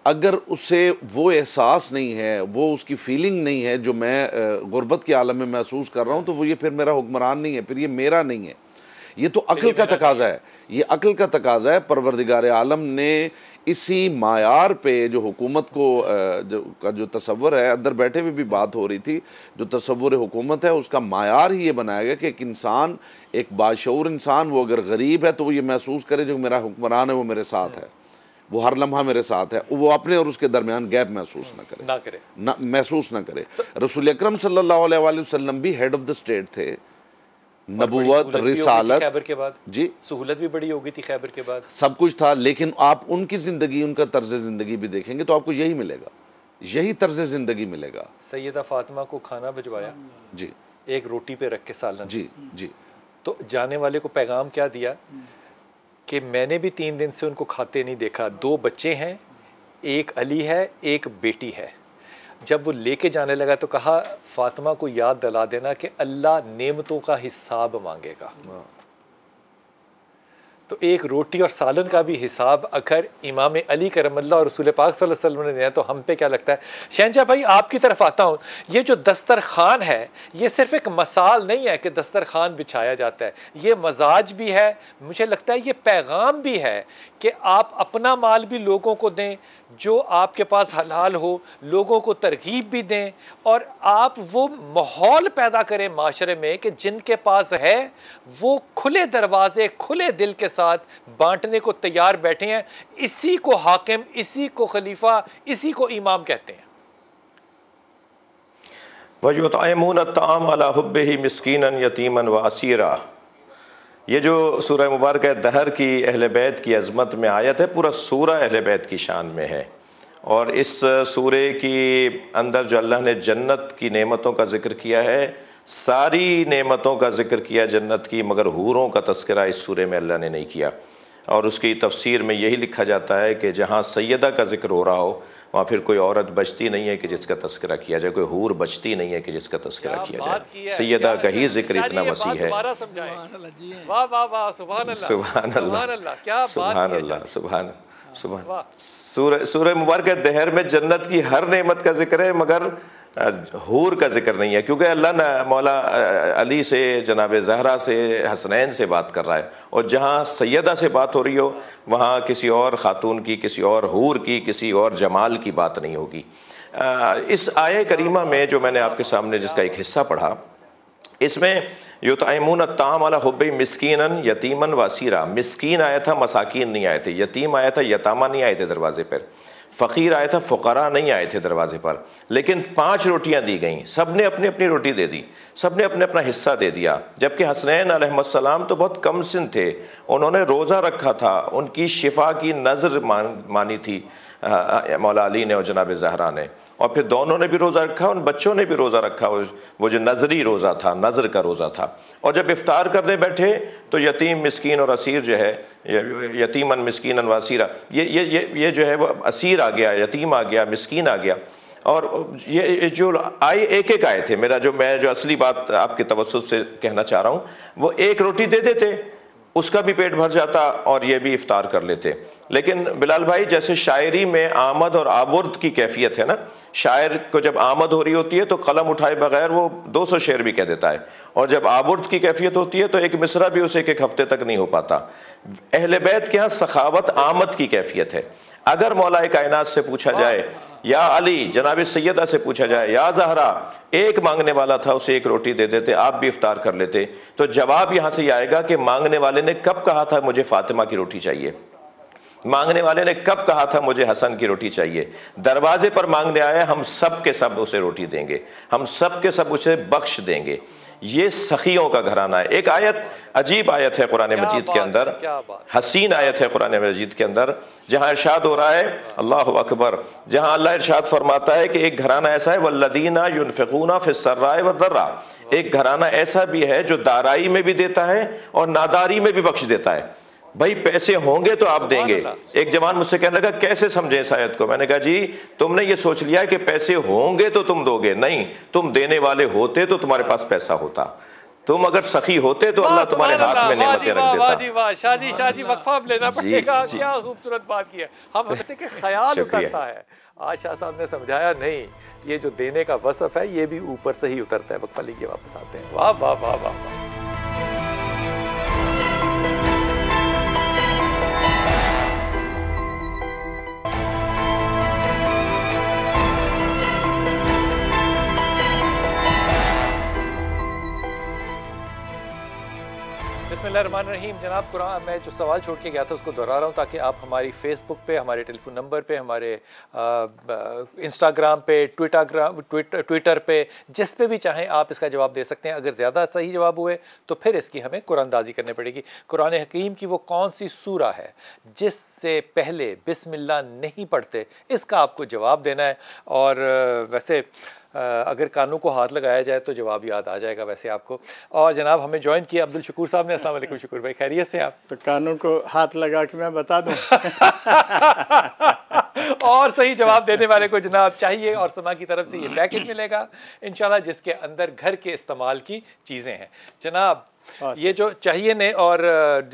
अगर उसे वो एहसास नहीं है, वो उसकी फीलिंग नहीं है जो मैं गुर्बत के आलम में महसूस कर रहा हूँ, तो वो ये फिर मेरा हुक्मरान नहीं है, फिर ये मेरा नहीं है। ये तो अक्ल का तकाजा है, ये अक्ल का तकाजा है। परवरदिगार आलम ने इसी मायार पे जो हुकूमत को जो तसव्वुर है, अंदर बैठे हुए भी बात हो रही थी, जो तसव्वुर हुकूमत है उसका मायार ही ये बनाया गया कि एक इंसान, एक बाशऊर इंसान, वो अगर गरीब है तो वो ये महसूस करे जो मेरा हुक्मरान है वो मेरे साथ है, वो हर लम्हा मेरे साथ है, वो अपने और उसके दरमियान गैप महसूस महसूस ना करे। रसूल अकरम सल्लल्लाहु अलैहि वसल्लम भी हेड ऑफ द स्टेट थे, नबुवत, रिसालत, खैबर के बाद जी सहूलत भी बड़ी हो गई थी, खैबर के बाद सब कुछ था, लेकिन आप उनकी ज़िंदगी, उनका तर्ज ज़िंदगी भी देखेंगे तो आपको यही मिलेगा, यही तर्ज ज़िंदगी मिलेगा। सैयदा फातिमा को खाना भिजवाया जी, एक रोटी पे रख के सालन जी जी, तो जाने वाले को पैगाम क्या दिया कि मैंने भी 3 दिन से उनको खाते नहीं देखा, 2 बच्चे हैं, एक अली है, एक बेटी है। जब वो लेके जाने लगा तो कहा फातिमा को याद दिला देना कि अल्लाह नेमतों का हिसाब मांगेगा। तो एक रोटी और सालन का भी हिसाब अगर इमाम अली करमल्लाह और रसूल पाक सल्लल्लाहु अलैहि वसल्लम ने दिया तो हम पे क्या लगता है? शहंशाह भाई, आपकी तरफ आता हूँ। ये जो दस्तरखान है ये सिर्फ एक मसाल नहीं है कि दस्तरखान बिछाया जाता है, ये मजाज भी है, मुझे लगता है ये पैगाम भी है कि आप अपना माल भी लोगों को दें, जो आपके पास हलाल हो, लोगों को तरगीब भी दें, और आप वो माहौल पैदा करें माशरे में कि जिनके पास है वो खुले दरवाजे, खुले दिल के साथ बांटने को तैयार बैठे हैं। इसी को हाकिम, इसी को खलीफा, इसी को इमाम कहते हैं। वयुतइमून अत्ताम अला हुब्बिही मिस्कीनन यतीमन व असीरा। ये जो सूरह मुबारक दहर की अहले बैत की अज़मत में आयत है, पूरा सूरा अहले बैत की शान में है। और इस सूरे की अंदर जो अल्लाह ने जन्नत की नेमतों का ज़िक्र किया है, सारी नेमतों का ज़िक्र किया जन्नत की, मगर हूरों का तज़किरा इस सूरे में अल्लाह ने नहीं किया। और उसकी तफसीर में यही लिखा जाता है कि जहाँ सैयदा का ज़िक्र हो रहा हो वहाँ फिर कोई औरत बचती नहीं है कि जिसका तज़किरा किया जाए, कोई हूर बचती नहीं है कि जिसका तज़किरा किया जाए। सैयदा का ही ज़िक्र इतना वसी है। सुभान अल्लाह, सुभान अल्लाह, सुभान सुभान। सूरह मुबारक दहर में जन्नत की हर नेमत का ज़िक्र है, मगर हूर का ज़िक्र नहीं है, क्योंकि अल्लाह ने मौला अली से, जनाब ज़हरा से, हसनैन से बात कर रहा है। और जहाँ सैयदा से बात हो रही हो वहाँ किसी और ख़ातून की, किसी और हूर की, किसी और जमाल की बात नहीं होगी। इस आय करीमा में जो मैंने आपके सामने जिसका एक हिस्सा पढ़ा, इसमें युतइमून अत्ताम अला हुब्बी मिस्कीनन यतीमन वसीरा। मिस्कीन आया था, मसाकीन नहीं आए थे। यतीम आया था, यतामा नहीं आए थे दरवाज़े पर। फ़कीर आया था, फ़ुक़रा नहीं आए थे दरवाज़े पर। लेकिन 5 रोटियां दी गईं, सब ने अपनी अपनी रोटी दे दी, सब ने अपने अपना हिस्सा दे दिया। जबकि हसनैन अलैहिस्सलाम तो बहुत कम सिन थे, उन्होंने रोज़ा रखा था, उनकी शिफा की नज़र मानी थी मौला अली ने और जनाब ज़हरा ने। और फिर दोनों ने भी रोज़ा रखा, उन बच्चों ने भी रोज़ा रखा, वो जो नज़री रोज़ा था, नज़र का रोज़ा था। और जब इफ्तार करने बैठे तो यतीम, मिस्कीन और असीर जो है, यतीमन मिस्कीनन वसीरा, ये जो है वो असीर आ गया, यतीम आ गया, मिस्कीन आ गया। और ये जो आए एक एक आए थे। मैं जो असली बात आपके तवस्सुत से कहना चाह रहा हूँ, वो एक रोटी दे देते, उसका भी पेट भर जाता और ये भी इफ्तार कर लेते। लेकिन बिलाल भाई, जैसे शायरी में आमद और आवुर्द की कैफियत है ना, शायर को जब आमद हो रही होती है तो कलम उठाए बगैर वो 200 शेर भी कह देता है, और जब आवुर्द की कैफियत होती है तो एक मिसरा भी उसे एक हफ्ते तक नहीं हो पाता। अहले बैत के यहाँ सखावत आमद की कैफियत है। अगर मौलाए कायनात से पूछा जाए, या अली, जनाब सैयदा से पूछा जाए, या ज़हरा, एक मांगने वाला था, उसे एक रोटी दे देते, आप भी इफ्तार कर लेते, तो जवाब यहाँ से आएगा कि मांगने वाले ने कब कहा था मुझे फातिमा की रोटी चाहिए, मांगने वाले ने कब कहा था मुझे हसन की रोटी चाहिए। दरवाजे पर मांगने आया, हम सब के सब उसे रोटी देंगे, हम सब के सब उसे बख्श देंगे। ये सखियों का घराना है। एक आयत, अजीब आयत है कुरान मजीद के अंदर, हसीन आयत है कुरान मजीद के अंदर, जहाँ इरशाद हो रहा है, अल्लाह अकबर, जहाँ अल्लाह इरशाद फरमाता है कि एक घराना ऐसा है, वल्लदीना युनफिकूना फिस्सर्राए वद्दर्रा, एक घराना ऐसा भी है जो दाराई में भी देता है और नादारी में भी बख्श देता है। भाई पैसे होंगे तो आप देंगे। एक जवान मुझसे कहने लगा कैसे समझे इस आयत को। मैंने कहा जी, तुमने ये सोच लिया कि पैसे होंगे तो तुम दोगे, नहीं, तुम देने वाले होते तो तुम्हारे पास पैसा होता। तुम अगर सखी होते तो अल्लाह तुम्हारे हाथ में नेमतें रख देता। वाह जी वाह, शाहजी वक्फा लेना पड़ेगा। क्या खूबसूरत बात की है। हम के ख्याल उतरता है। आज शाह साहब ने समझाया, नहीं, ये जो देने का वसफ है ये भी ऊपर से ही उतरता है। वक्फा लीजिए, वापस आते हैं। वाह वाह वाह वाह। बिस्मिल्लाहिर्रहमानिर्रहीम। जनाब, कुरान मैं जो सवाल छोड़ के गया था उसको दोहरा रहा हूँ ताकि आप हमारी फेसबुक पे, हमारे टेलीफोन नंबर पे, हमारे इंस्टाग्राम पे, ट्विटर पे, जिस पे भी चाहें आप इसका जवाब दे सकते हैं। अगर ज़्यादा सही जवाब हुए तो फिर इसकी हमें कुरानदाजी करनी पड़ेगी। कुरान हकीम की वो कौन सी सूरा है जिससे पहले बिस्मिल्लाह नहीं पढ़ते, इसका आपको जवाब देना है। और वैसे अगर कानों को हाथ लगाया जाए तो जवाब याद आ जाएगा वैसे आपको। और जनाब, हमें ज्वाइन किया अब्दुल शकूर साहब ने। अस्सलाम वालेकुम शकूर भाई, खैरियत से आप? तो कानों को हाथ लगा के मैं बता दूं। और सही जवाब देने वाले को जनाब चाहिए और समा की तरफ से ये पैकेज मिलेगा इंशाल्लाह, जिसके अंदर घर के इस्तेमाल की चीज़ें हैं। जनाब, ये जो चाहिए ने और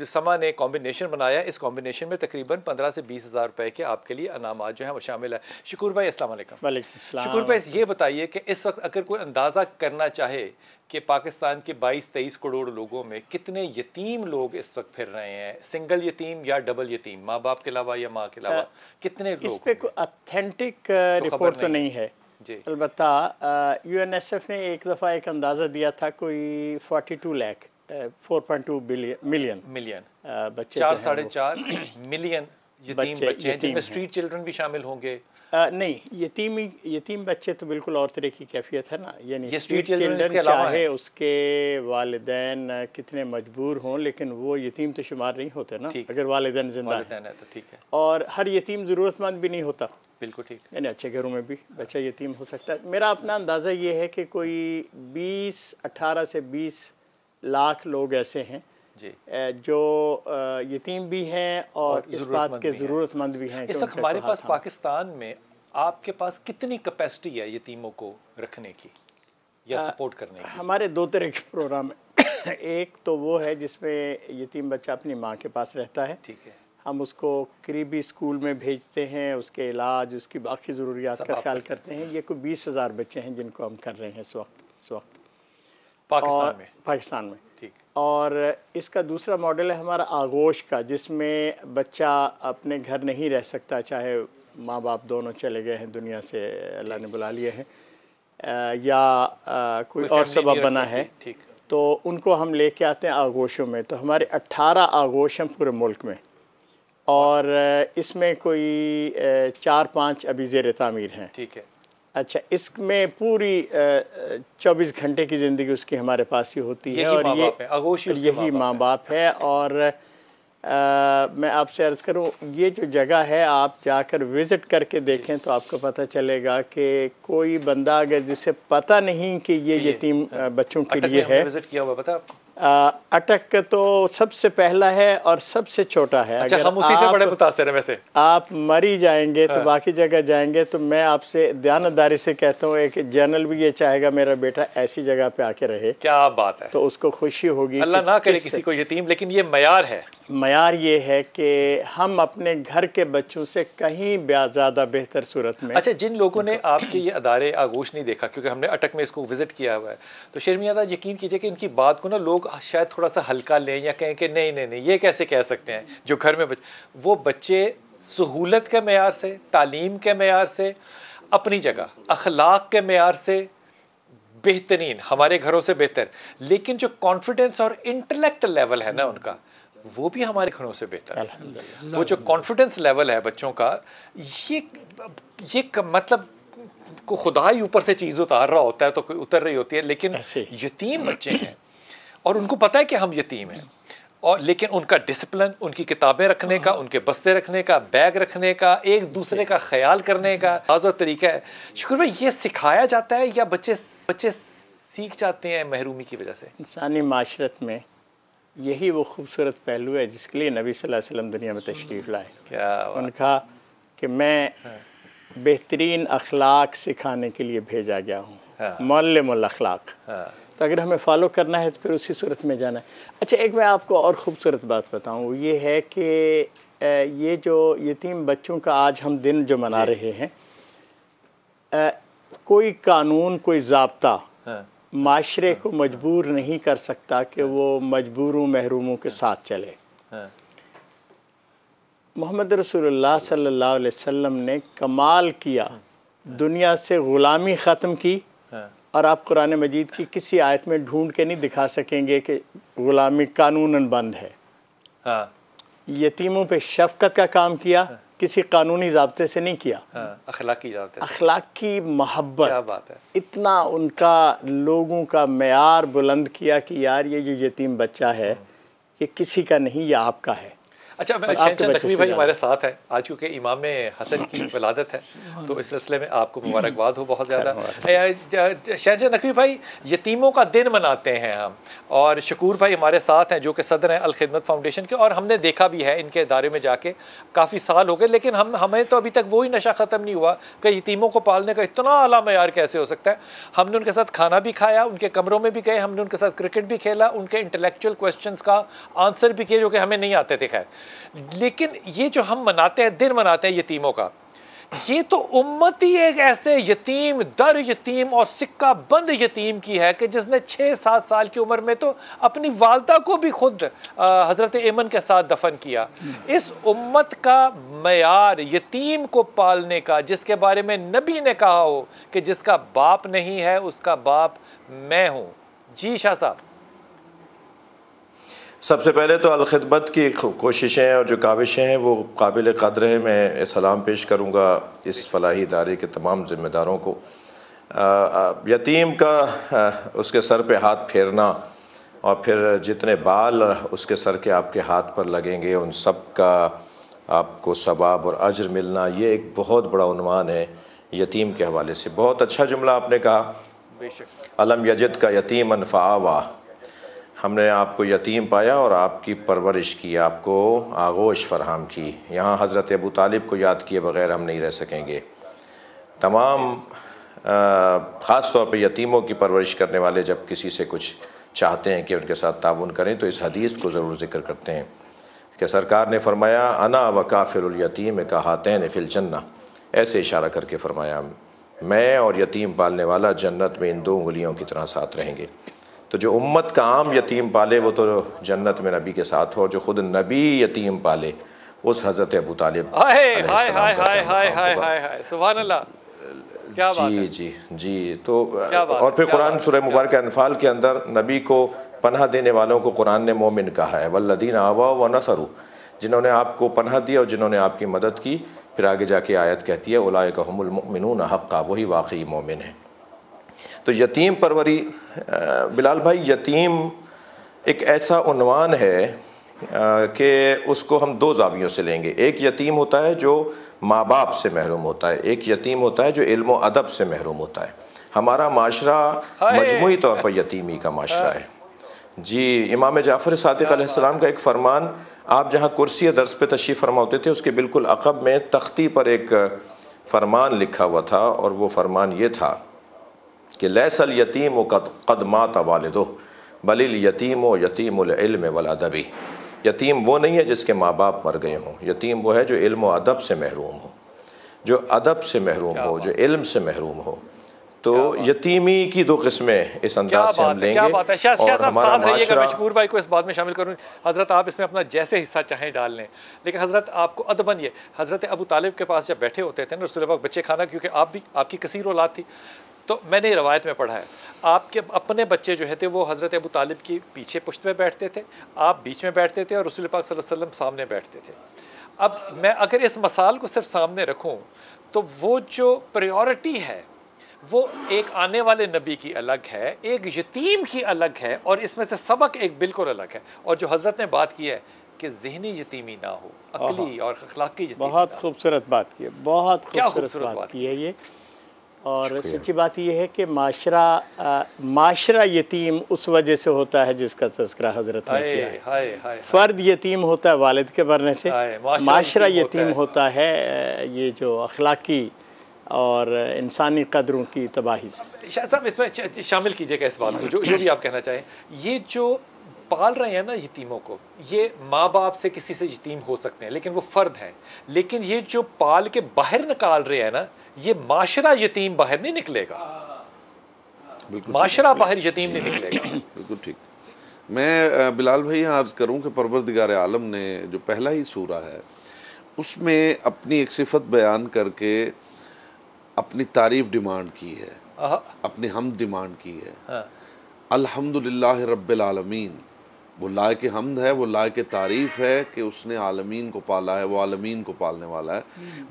समा ने कॉम्बिनेशन बनाया, इस कॉम्बिनेशन में तकरीबन 15 से 20 हज़ार रुपए के आपके लिए अनामात जो हैं वो शामिल है। शकूर भाई, अस्सलाम वालेकुम। वालेकुम सलाम। शकूर भाई, ये बताइए कि इस वक्त अगर कोई अंदाज़ा करना चाहे कि पाकिस्तान के 22-23 करोड़ लोगों में कितने यतीम लोग इस वक्त फिर रहे हैं, सिंगल यतीम या डबल यतीम, माँ बाप के अलावा या माँ के अलावा, कितने लोग? इस पे कोई ऑथेंटिक रिपोर्ट तो नहीं है जी। अलबत्ता UNICEF ने एक दफ़ा एक अंदाज़ा दिया था, कोई 42 लाख 4.2 मिलियन मिलियन बच्चे, 4-4.5 मिलियन बच्चे जिनमें स्ट्रीट चिल्ड्रन भी शामिल होंगे? नहीं, यतीम बच्चे तो बिल्कुल और तरह की कैफियत है ना, यानी स्ट्रीट चिल्ड्रन चाहे उसके वालिदैन कितने मजबूर हों, लेकिन वो यतीम तो शुमार नहीं होते ना अगर वालिदैन जिंदा हैं तो ठीक है। और हर यतीम ज़रूरतमंद भी नहीं होता, बिल्कुल ठीक, यानी अच्छे घरों में भी बच्चा यतीम हो सकता है। मेरा अपना अंदाज़ा ये है कि कोई 18 से 20 लाख लोग ऐसे हैं जी जो यतीम भी हैं और इस बात के ज़रूरतमंद भी हैं। इस वक्त हमारे पास पाकिस्तान में आपके पास कितनी कैपेसिटी है यतीमों को रखने की या सपोर्ट करने की? हमारे 2 तरह के प्रोग्राम हैं। एक तो वो है जिसमें यतीम बच्चा अपनी माँ के पास रहता है, ठीक है, हम उसको करीबी स्कूल में भेजते हैं, उसके इलाज उसकी बाकी ज़रूरियात का ख्याल करते हैं। ये कोई 20,000 बच्चे हैं जिनको हम कर रहे हैं इस वक्त पाकिस्तान में। ठीक। और इसका दूसरा मॉडल है हमारा आगोश का, जिसमें बच्चा अपने घर नहीं रह सकता, चाहे माँ बाप दोनों चले गए हैं दुनिया से, अल्लाह ने बुला लिए हैं, या कोई और सबब बना है, तो उनको हम लेके आते हैं आगोशों में। तो हमारे 18 आगोश हैं पूरे मुल्क में, और इसमें कोई 4-5 अभी ज़ेर तामीर हैं। ठीक है। अच्छा, इसमें पूरी 24 घंटे की ज़िंदगी उसकी हमारे पास ही होती है, और यही माँ बाप है। और मैं आपसे अर्ज़ करूँ, ये जो जगह है आप जाकर विज़िट करके देखें तो आपको पता चलेगा कि कोई बंदा अगर जिसे पता नहीं कि ये यतीम बच्चों के लिए है, विज़िट किया हुआ पता आपको? अटक तो सबसे पहला है और सबसे छोटा है। अच्छा, हम उसी से बड़े मुतासिर हैं। वैसे आप मरी जाएंगे तो बाकी जगह जाएंगे, तो मैं आपसे दयानतदारी से कहता हूँ, एक जनरल भी ये चाहेगा मेरा बेटा ऐसी जगह पे आके रहे। क्या बात है। तो उसको खुशी होगी। अल्लाह ना करे किसी को यतीम, लेकिन ये मयार है। मयार ये है कि हम अपने घर के बच्चों से कहीं ज़्यादा बेहतर सूरत में। अच्छा, जिन लोगों ने आपके ये अदारे आगोश नहीं देखा, क्योंकि हमने अटक में इसको विज़िट किया हुआ है, तो शर्मियादा यकीन कीजिए कि इनकी बात को ना लोग शायद थोड़ा सा हल्का लें या कहें कि नहीं ये कैसे कह सकते हैं। जो घर में वो बच्चे सहूलत के मेयार से, तालीम के मेयार से, अपनी जगह अखलाक के मेयार से बेहतरीन, हमारे घरों से बेहतर, लेकिन जो कॉन्फिडेंस और इंटेलेक्ट लेवल है ना उनका, वो भी हमारे घरों से बेहतर है। वो जो कॉन्फिडेंस लेवल है बच्चों का, ये मतलब को खुदा ही ऊपर से चीज़ उतार रहा होता है तो कोई उतर रही होती है। लेकिन यतीम बच्चे हैं और उनको पता है कि हम यतीम हैं, और लेकिन उनका डिसिप्लिन, उनकी किताबें रखने का, उनके बस्ते रखने का, बैग रखने का, एक दूसरे का ख्याल करने का और तरीका है। शुक्र भाई, ये सिखाया जाता है या बच्चे सीख जाते हैं महरूमी की वजह से? इंसानी माशरत में यही वो खूबसूरत पहलू है जिसके लिए नबी सल्लल्लाहु अलैहि वसल्लम दुनिया में तशरीफ़ लाए। उनका कि मैं बेहतरीन अखलाक सिखाने के लिए भेजा गया हूँ, मुअल्लिमुल अखलाक। तो अगर हमें फॉलो करना है तो फिर उसी सूरत में जाना है। अच्छा, एक मैं आपको और ख़ूबसूरत बात बताऊँ, ये है कि ये जो यतीम बच्चों का आज हम दिन जो मना रहे हैं, कोई कानून, कोई ज़ाब्ता माशरे को मजबूर नहीं कर सकता कि वो मजबूरों महरूमों के साथ चले। मोहम्मद रसूलुल्लाह सल्लल्लाहु अलैहि वसल्लम ने कमाल किया, दुनिया से ग़ुलामी ख़त्म की, और आप कुरान मजीद की किसी आयत में ढूंढ के नहीं दिखा सकेंगे कि ग़ुलामी कानूनन बंद है। यतीमों पे शफ़क़त का काम किया, किसी कानूनी ज़ाब्ते से नहीं किया, अखलाकी ज़ाब्ते, अखलाकी मोहब्बत। क्या बात है। इतना उनका लोगों का मेयार बुलंद किया कि यार ये जो यतीम बच्चा है ये किसी का नहीं, ये आपका है। अच्छा, शहनशाह नकवी भाई हमारे साथ है आज, क्योंकि इमाम हसन की विलादत है, तो इस सिलसिले में आपको मुबारकबाद हो बहुत ज़्यादा। शहनशाह नकवी भाई, यतीमों का दिन मनाते हैं हम, और शकूर भाई हमारे साथ हैं जो कि सदर हैं अल खिदमत फाउंडेशन के, और हमने देखा भी है इनके इदारे में जाके, काफ़ी साल हो गए, लेकिन हमें तो अभी तक वही नशा ख़त्म नहीं हुआ कि यतीमों को पालने का इतना आला मयार कैसे हो सकता है। हमने उनके साथ खाना भी खाया, उनके कमरों में भी गए, हमने उनके साथ क्रिकेट भी खेला, उनके इंटेलेक्चुअल क्वेश्चंस का आंसर भी किए जो कि हमें नहीं आते थे। खैर, लेकिन ये जो हम मनाते हैं, दिन मनाते हैं यतीमों का, ये तो उम्मत ही एक ऐसे यतीम दर यतीम और सिक्का बंद यतीम की है कि जिसने 6-7 साल की उम्र में तो अपनी वालदा को भी खुद हज़रत एमन के साथ दफन किया। इस उम्मत का मयार यतीम को पालने का, जिसके बारे में नबी ने कहा हो कि जिसका बाप नहीं है उसका बाप मैं हूँ। जी शाह साहब। सबसे पहले तो अलखिदमत की कोशिशें और जो काविशें हैं वो काबिल क़द्र है। मैं सलाम पेश करूँगा इस फलाही इदारे के तमाम ज़िम्मेदारों को। यतीम का उसके सर पे हाथ फेरना और फिर जितने बाल उसके सर के आपके हाथ पर लगेंगे उन सब का आपको सवाब और अज्र मिलना, ये एक बहुत बड़ा उन्वान है यतीम के हवाले से। बहुत अच्छा जुमला आपने कहा, अलम यजिद का यतीमन फ़आवा, हमने आपको यतीम पाया और आपकी परवरिश की, आपको आगोश फराहम की। यहाँ हज़रत अबू तालिब को याद किए बग़ैर हम नहीं रह सकेंगे। तमाम ख़ास तौर पे यतीमों की परवरिश करने वाले जब किसी से कुछ चाहते हैं कि उनके साथ ताउन करें तो इस हदीस को ज़रूर ज़िक्र करते हैं कि सरकार ने फरमाया अना व काफ़िरुल यतीम का हातैन फ़िल जन्नह, ऐसे इशारा करके फरमाया मैं और यतीम पालने वाला जन्नत में इन 2 उंगलियों की तरह साथ रहेंगे। तो जो उम्मत का आम यतीम पाले वो तो जन्नत में नबी के साथ हो, जो ख़ुद नबी यतीम पाले उस हज़रत अबू तालिब सुभान अल्लाह, क्या बात है। जी जी जी। तो और फिर कुरान सूरह मुबारक अनफाल के अंदर नबी को पनाह देने वालों को कुरान ने मोमिन कहा है, वल्लदीन आवा व नसरू, जिन्होंने आपको पनाह दी और जिन्होंने आपकी मदद की। फिर आगे जाके आयत कहती है उलाइका हुमुल मुमिनून हक़्क़ा, वही वाकई मोमिन है। तो यतीम परवरी, बिलाल भाई, यतीम एक ऐसा उन्वान है कि उसको हम 2 ज़ावियों से लेंगे। एक यतीम होता है जो माँ बाप से महरूम होता है, एक यतीम होता है जो इल्म व अदब से महरूम होता है। हमारा माशरा मजमूई तौर पर यतीमी का माशरा है। जी, इमाम जाफ़र सादिक़ अलैहिस्सलाम का एक फ़रमान, आप जहाँ कुर्सी दर्स पे तशरीफ़ फरमा होते थे उसके बिल्कुल अक़ब में तख्ती पर एक फ़रमान लिखा हुआ था और वो फ़रमान ये था कि लैसल यतीम क़द मात वालिदुहु बलिल यतीम व यतीमुल इल्म वल अदबी, यतीम वो नहीं है जिसके माँ बाप मर गए हों, यतीम वो है जो इल्म व अदब से महरूम हो, जो अदब से महरूम हो, जो इल्म से महरूम हो। तो यतीमी की 2 किस्में इस अंदाज से हम लेंगे। क्या बात है। और हमारा माशरा, मशहूर भाई को इस बात में शामिल करूँ। हज़रत आप इसमें अपना जैसे हिस्सा चाहें डाल लें, लेकिन हज़रत आपको अदबन ये हज़रत अबू तालिब के पास जब बैठे होते थे ना रसूल पाक बच्चे खाना, क्योंकि आप भी आपकी कसीर औलाद थी, तो मैंने रवायत में पढ़ा है आपके अपने बच्चे जो है थे वो हज़रत अबू तालिब की पीछे पुश्त में बैठते थे, आप बीच में बैठते थे और रसूल पाक सल्लल्लाहु अलैहि वसल्लम सामने बैठते थे। अब मैं अगर इस मसाल को सिर्फ सामने रखूं तो वो जो प्रायोरिटी है वो एक आने वाले नबी की अलग है, एक यतीम की अलग है, और इसमें से सबक एक बिल्कुल अलग है। और जो हज़रत ने बात की है कि ज़हनी यतीमी ना हो, अकली और अखलाकी यतीमी। बहुत खूबसूरत बात की है, बहुत खूबसूरत बात की है ये। और सच्ची बात यह है कि माशरा यतीम उस वजह से होता है जिसका तज़किरा हज़रत ने किया है। फ़र्द यतीम होता है वालिद के मरने से, माशरा यतीम होता है ये जो अखलाकी और इंसानी कदरों की तबाही से। शायद साहब इसमें शामिल कीजिएगा इस बात को, जो भी आप कहना चाहें। ये जो पाल रहे हैं ना यतीमों को, ये माँ बाप से किसी से यतीम हो सकते हैं लेकिन वो फ़र्द हैं, लेकिन ये जो पाल के बाहर निकाल रहे हैं ना, ये माशरा यतीम बाहर नहीं निकलेगा, माशरा बाहर यतीम नहीं निकलेगा। बिल्कुल ठीक। मैं बिलाल भाई यहाँ अर्ज़ करूँ कि परवरदिगार आलम ने जो पहला ही सूरा है उसमें अपनी एक सिफत बयान करके अपनी तारीफ़ डिमांड की है, अपनी हम डिमांड की है। अल्हम्दुलिल्लाह रब्बिल आलमीन, वो लायक हमद है, वो लायक तारीफ़ है कि उसने आलमीन को पाला है, वो आलमीन को पालने वाला है।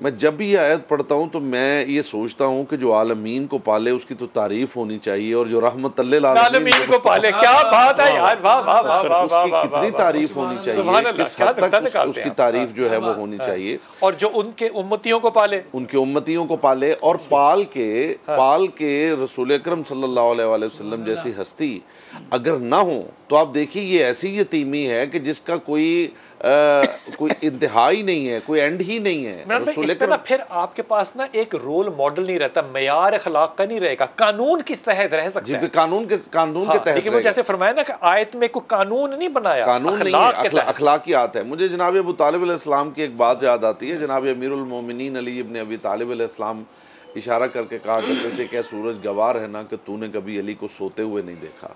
मैं जब भी ये आयत पढ़ता हूँ तो मैं ये सोचता हूँ कि जो आलमीन को पाले उसकी तो तारीफ़ होनी चाहिए, और जो रहमत लिल आलमीन को पाले, क्या बात है यार, वाह वाह वाह वाह, उसकी कितनी तारीफ़ होनी चाहिए, किस हद तक उसकी तारीफ़ जो है वो होनी चाहिए। और जो उनके उम्मतियों को पाले, उनके उम्मतियों को पाले, और पाल के रसूल अकरम सल्लल्लाहु अलैहि वसल्लम जैसी हस्ती अगर ना हो तो आप देखिए ये ऐसी यतीमी है कि जिसका कोई इंतहा ही नहीं है, कोई एंड ही नहीं है। इस पे ना फिर आपके पास ना एक रोल मॉडल नहीं रहता, मयार अखलाक का नहीं रहेगा, कानून किस तहत रह सकता है, कानून के तहत। लेकिन वो जैसे फरमाया ना कि आयत में कोई कानून नहीं बनाया, कानून नहीं है, अखलाकियात है। मुझे जनाब अबू तालिब अलैहिस्सलाम की एक बात याद आती है। जनाब अमीरुल मोमिनीन अली इब्न अबी तालिब अलैहिस्सलाम इशारा करके कहा करते थे क्या सूरज गवाह है ना कि तूने कभी अली को सोते हुए नहीं देखा।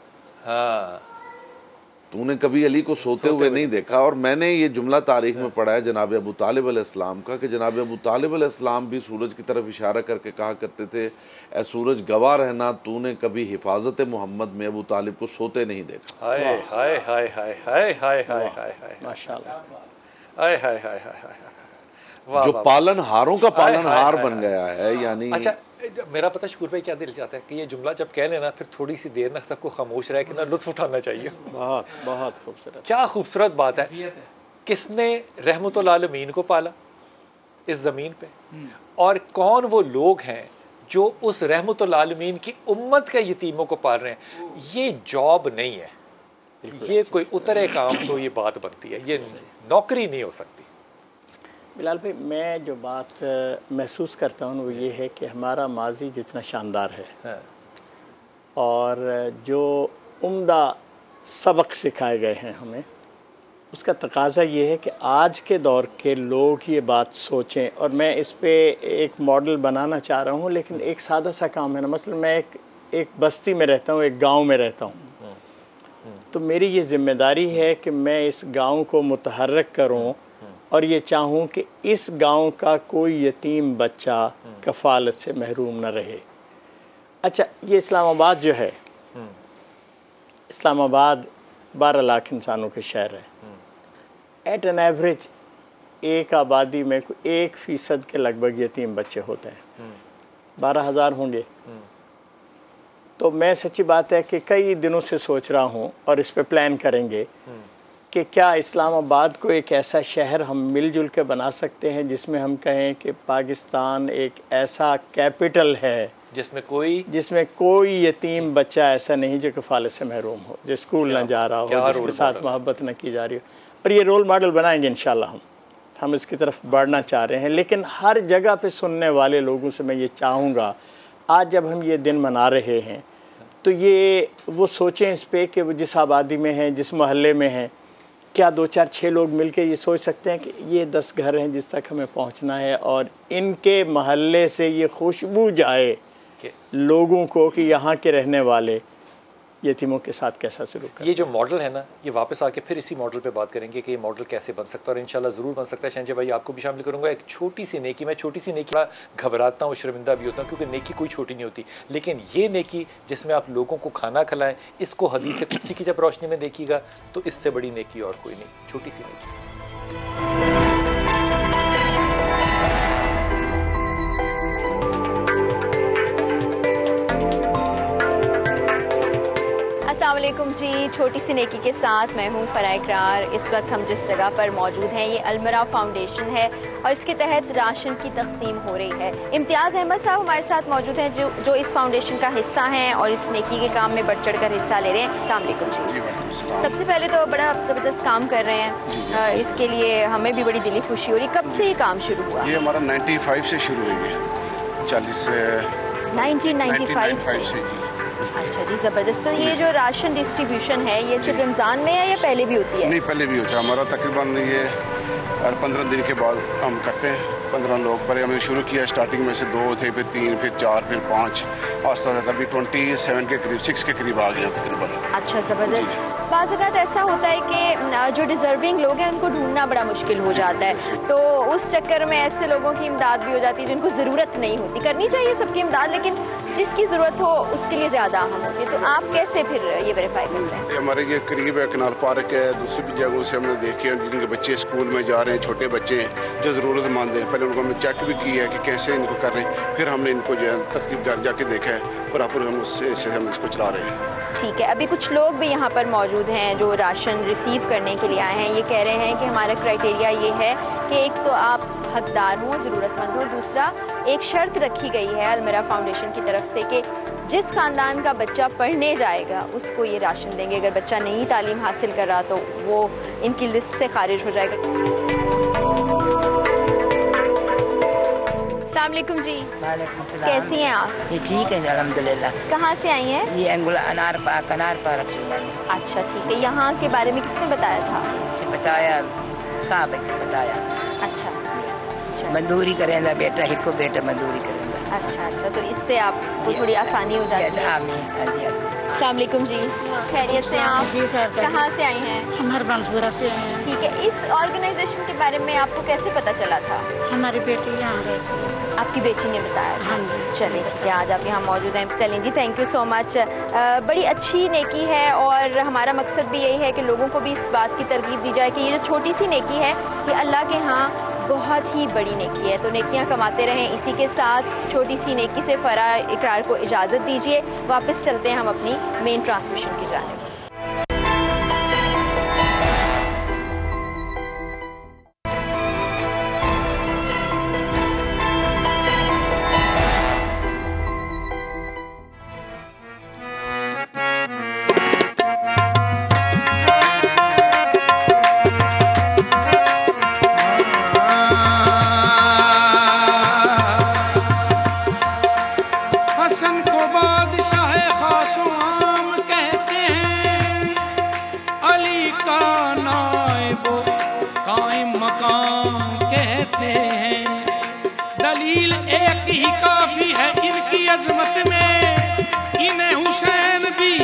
तूने कभी अली को सोते हुए नहीं देखा। और मैंने ये जुमला तारीख में पढ़ा है जनाब अबू तालिब अलैहिस्सलाम का, कि जनाब अबू तालिब अलैहिस्सलाम भी सूरज की तरफ इशारा करके कहा करते थे, ए सूरज गवाह रहना, तूने कभी हिफाजत मोहम्मद में अबू तालिब को सोते नहीं देखा। हाय हाय हाय हाय हाय हाय हाय हाय माशाल्लाह, हाय हाय हाय हाय, जो पालनहारों का पालनहार बन गया है। यानी अच्छा, मेरा पता शुक्र भाई क्या दिल चाहता है कि ये जुमला जब कह लेना फिर थोड़ी सी देर ना सबको खामोश रह के ना लुत्फ उठाना चाहिए। बहुत बहुत खूबसूरत, क्या खूबसूरत बात है। किसने रहमतुल आलमीन को पाला इस ज़मीन पे, और कौन वो लोग हैं जो उस रहमतुल आलमीन की उम्मत के यतीमों को पाल रहे हैं। ये जॉब नहीं है, ये कोई उतरे काम तो ये बात बनती है, ये नौकरी नहीं हो सकती। बिलाल भाई, मैं जो बात महसूस करता हूँ वो ये है कि हमारा माजी जितना शानदार है, हाँ। और जो उम्दा सबक सिखाए गए हैं हमें, उसका तकाजा ये है कि आज के दौर के लोग ये बात सोचें। और मैं इस पे एक मॉडल बनाना चाह रहा हूँ, लेकिन एक सादा सा काम है ना। मसलन मैं एक बस्ती में रहता हूँ, एक गांव में रहता हूँ, तो मेरी ये ज़िम्मेदारी है कि मैं इस गांव को मुतहर्रिक करूँ और ये चाहूँ कि इस गांव का कोई यतीम बच्चा कफ़ालत से महरूम न रहे। अच्छा, ये इस्लामाबाद जो है, इस्लामाबाद 12 लाख इंसानों के शहर है। एट एन एवरेज एक आबादी में 1% के लगभग यतीम बच्चे होते हैं। 12,000 होंगे। तो मैं सच्ची बात है कि कई दिनों से सोच रहा हूँ और इस पे प्लान करेंगे कि क्या इस्लामाबाद को एक ऐसा शहर हम मिलजुल के बना सकते हैं जिसमें हम कहें कि पाकिस्तान एक ऐसा कैपिटल है जिसमें कोई यतीम बच्चा ऐसा नहीं जो कफ़ालत से महरूम हो, जो स्कूल ना जा रहा हो, जिसके साथ मोहब्बत न की जा रही हो। और ये रोल मॉडल बनाएंगे इंशाल्लाह। हम इसकी तरफ बढ़ना चाह रहे हैं, लेकिन हर जगह पे सुनने वाले लोगों से मैं ये चाहूँगा, आज जब हम ये दिन मना रहे हैं तो ये वो सोचें इस पे कि वो जिस आबादी में हैं, जिस मोहल्ले में हैं, क्या 2 4 6 लोग मिलके ये सोच सकते हैं कि ये 10 घर हैं जिस तक हमें पहुंचना है, और इनके महल्ले से ये खुशबू जाए लोगों को कि यहाँ के रहने वाले यतीमों के साथ कैसा सलूक करें। ये जो मॉडल है ना, ये वापस आके फिर इसी मॉडल पे बात करेंगे कि ये मॉडल कैसे बन सकता है, और इंशाल्लाह ज़रूर बन सकता है। शहंशाह भाई, आपको भी शामिल करूँगा। एक छोटी सी नेकी, मैं छोटी सी नेकी घबराता हूँ, शर्मिंदा भी होता हूँ, क्योंकि नेकी कोई छोटी नहीं होती, लेकिन ये नेकी जिसमें आप लोगों को खाना खिलाएं, इसको हदीस कुदसी की जब रोशनी में देखिएगा तो इससे बड़ी नेकी और कोई नहीं। छोटी सी नेकी। अस्सलामुअलैकुम जी, छोटी सी नेकी के साथ मैं हूँ फराह इकरार। इस वक्त हम जिस जगह पर मौजूद हैं ये अलमरा फाउंडेशन है और इसके तहत राशन की तकसीम हो रही है। इम्तियाज़ अहमद साहब हमारे साथ मौजूद हैं जो इस फाउंडेशन का हिस्सा हैं और इस नेकी के काम में बढ़ चढ़ कर हिस्सा ले रहे हैं। अस्सलाम वालेकुम जी। सबसे पहले तो बड़ा ज़बरदस्त काम कर रहे हैं, इसके लिए हमें भी बड़ी दिली खुशी हो रही। कब से ये काम शुरू हुआ? ये हमारा 95 से शुरू हुई है, 1995 से। अच्छा जी, ज़बरदस्त। तो ये जो राशन डिस्ट्रीब्यूशन है ये सिर्फ रमज़ान में है या पहले भी होती है? नहीं, पहले भी होता है। हमारा तकरीबन ये हर 15 दिन के बाद हम करते हैं। 15 लोग पर हमने शुरू किया, स्टार्टिंग में से 2 थे, फिर 3, फिर 4, फिर 5, आस्ता आस्ता अभी 27 के करीब, 6 के करीब आ गया तकरीबन। अच्छा, ज़बरदस्त। बाज़ औक़ात ऐसा होता है कि जो डिज़र्विंग लोग हैं उनको ढूंढना बड़ा मुश्किल हो जाता है, तो उस चक्कर में ऐसे लोगों की इमदाद भी हो जाती है जिनको ज़रूरत नहीं होती। करनी चाहिए सबकी इमदाद, लेकिन जिसकी ज़रूरत हो उसके लिए ज़्यादा अहम होती है। तो आप कैसे फिर ये वेरीफाई करते हैं? हमारे ये करीब है, कनाल पार्क है, दूसरी भी जगहों से हमने देखे हैं जिनके बच्चे स्कूल में जा रहे हैं, छोटे बच्चे जो ज़रूरतमंद हैं। पहले उनको हमने चेक भी किया है कि कैसे इनको कर रहे हैं, फिर हमने इनको जो है तरतीब दार जाके देखा है, प्रॉपर हम उससे हम इसको चला रहे हैं। ठीक है, अभी कुछ लोग भी यहाँ पर मौजूद हैं जो राशन रिसीव करने के लिए आए हैं। ये कह रहे हैं कि हमारा क्राइटेरिया ये है कि एक तो आप हकदार हों, ज़रूरतमंद हो, दूसरा एक शर्त रखी गई है अलमरा फाउंडेशन की तरफ से कि जिस ख़ानदान का बच्चा पढ़ने जाएगा उसको ये राशन देंगे। अगर बच्चा नहीं तालीम हासिल कर रहा तो वो इनकी लिस्ट से खारिज हो जाएगा। अस्सलाम वालेकुम जी। वालेकुम सलाम। कैसी हैं आप? ये ठीक है अल्हम्दुलिल्लाह। कहाँ से आई हैं? ये कनार पार रखूँगा। अच्छा, ठीक है। यहाँ के बारे में किसने बताया था? बताया, साहब ने बताया। अच्छा, मजदूरी करेंदा बेटा, हिको बेटा मजदूरी करेंदा। अच्छा अच्छा, तो इससे आपको थोड़ी आसानी हो जाती है। अस्सलाम वालेकुम जी, खैरियत से आप? जी सर, कहाँ से आई हैं? हम हरबंसपुरा से आए हैं। ठीक है, इस ऑर्गेनाइजेशन के बारे में आपको कैसे पता चला था? हमारी बेटी यहाँ रहती है। आपकी बेटी ने बताया? हाँ जी। चलिए ठीक है, आज आप यहाँ मौजूद हैं। चलें जी, थैंक यू सो मच। बड़ी अच्छी नेकी है और हमारा मकसद भी यही है कि लोगों को भी इस बात की तरगीब दी जाए कि ये जो छोटी सी नेकी है ये अल्लाह के यहाँ बहुत ही बड़ी नेकी है। तो नेकियां कमाते रहें। इसी के साथ छोटी सी नेकी से फरा इकरार को इजाज़त दीजिए। वापस चलते हैं हम अपनी मेन ट्रांसमिशन की जानिब। हसन को बादशाह खासो आम कहते हैं, अली का नाइबो कायम मकाम कहते हैं। दलील एक ही काफी है इनकी अजमत में, इन्हें हुसैन भी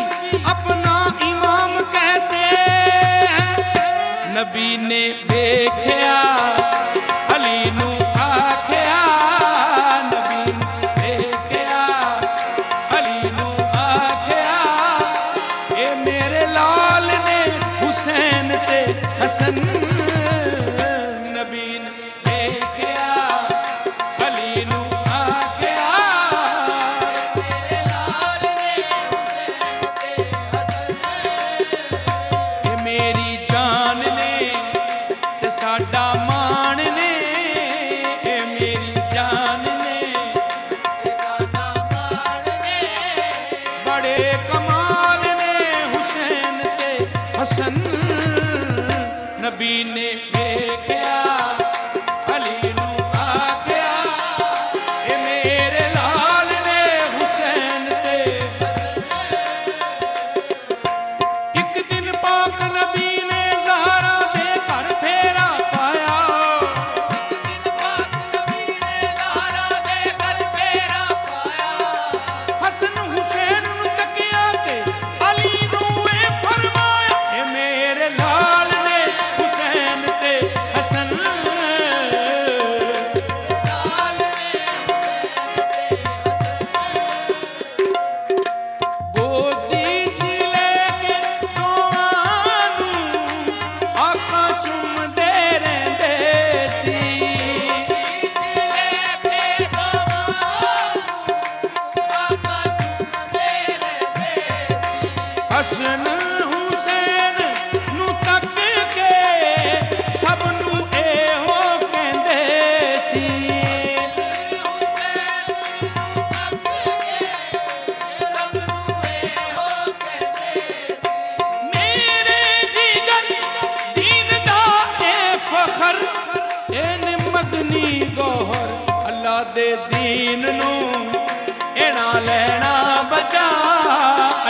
अपना इमाम कहते हैं। नबी ने देखा अली नू आख्या, नबी ने देखा अली नू आख्या, ए मेरे लाल ने हुसैन ते हसन। नबी ने देखा अली नू आख्या, मेरे लाल ने हुसैन ते हसन। ए मेरी जान ने ते साडा मान ने, ए मेरी जान ने ते साडा मान ने, बड़े कमाल ने हुसैन ते हसन। नबी ने देखा अली नू आख्या, ए मेरे लाल ने हुसैन ते हसन। एक दिन पाक नबी ने ज़हरा दे घर फेरा पाया, एक दिन पाक नबी ने ज़हरा दे घर फेरा पाया। हसन हुसैन नू तकिया ते अली नू ए फरमाया, ए मेरे लाल ने हुसैन ते हसन। लाल ने हुसैन ते हसन। गोदी च लेके दोवां नू आका चुमदे रहिंदे सी, हसन हुसैन नू तक के सब नू एहो कहंदे सी। मेरे जिगर दीन दा ए फखर, एन मदनी गौहर, अल्लाह दे दीन नू एना लेना बचा,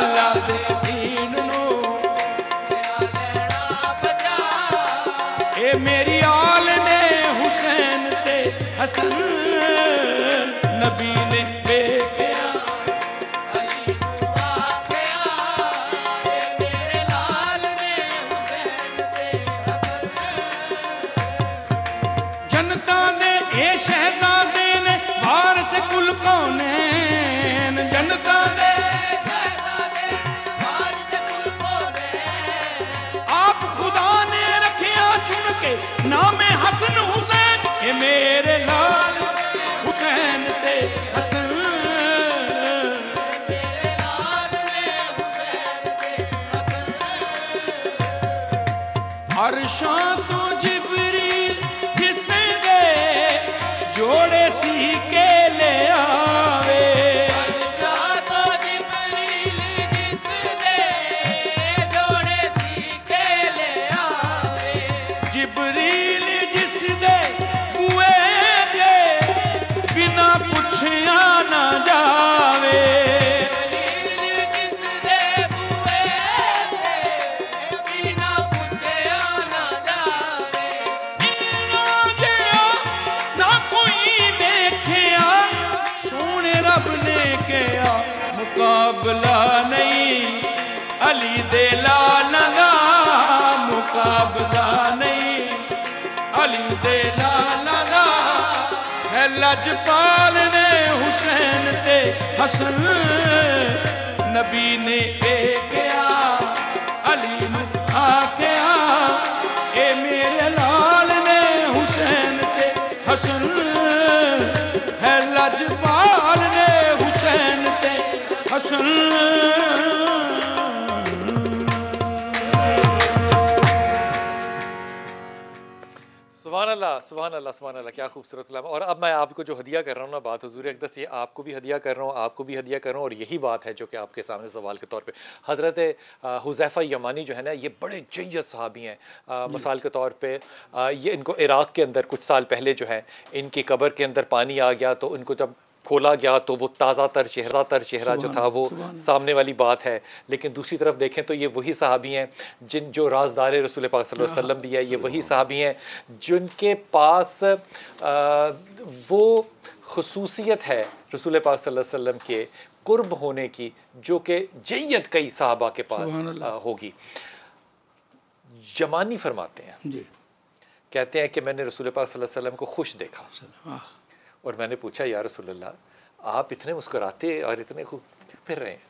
अल्लाह दे दीन नू एना लेना बचा। ए मेरी आल ने हुसैन ते हसन। नबी ने देखा अली नू आख्या, ए मेरे लाल ने हुसैन ते हसन। जनता दे ए शहजादे ने वारिस कुल कौनैन, जनता दे शहजादे वारिस कुल कौनैन। आप खुदा ने रखिया चुन के नामे हसन हुसैन, ए मेरे लाल हुसैन ते हसन। मेरे लाल ने हुसैन ते हसन। अर्शां तो जिब्रील जिसे दे जोड़े सी के ले आवे, अर्शां तो जिब्रील जिसे दे जोड़े सी के ले आवे। जिब्रील जिस दे बुए दे बिना पुछया ना जावे, जिब्रील जिस दे बुए दे बिना पुछया ना जावे। मुकाबला नहीं, अली दे लाला दा मुकाबला नहीं, अली दे लाला दा है लजपाल ने हुसैन ते हसन, नबी ने कहा अली नू आख्या ए मेरे लाल ने हुसैन ते हसन, है लजपाल ने हुसैन ते हसन। सुभान अल्लाह, सुभान अल्लाह, सुभान अल्लाह, क्या खूबसूरत कलाम। और अब मैं आपको जो हदिया कर रहा हूँ ना, बात हुजूर अक़दस, ये आपको भी हदिया कर रहा हूँ, आपको भी हदिया कर रहा हूँ, और यही बात है जो कि आपके सामने सवाल के तौर पे हज़रत हुज़ैफ़ा यमानी जो है ना, ये बड़े जय्यद सहाबी हैं। मिसाल के तौर पे ये इनको इराक़ के अंदर कुछ साल पहले जो है इनकी कब्र के अंदर पानी आ गया, तो इनको जब खोला गया तो वो ताज़ा तर चेहरा जो था वो सामने वाली बात है। लेकिन दूसरी तरफ देखें तो ये वही सहाबी हैं जो राज़दार रसूल पाक सल्लल्लाहु अलैहि वसल्लम भी है, ये वही सहाबी हैं जिनके पास वो खुसूसियत है रसूल पाक सल्लल्लाहु अलैहि वसल्लम के कुर्ब होने की, जो कि जय्यद कई सहाबा के पास होगी। यमानी फरमाते हैं जी, कहते हैं कि मैंने रसूल पाक सल्लल्लाहु अलैहि वसल्लम को खुश देखा, और मैंने पूछा या रसूलल्लाह आप इतने मुस्कुराते और इतने खूब फिर रहे हैं?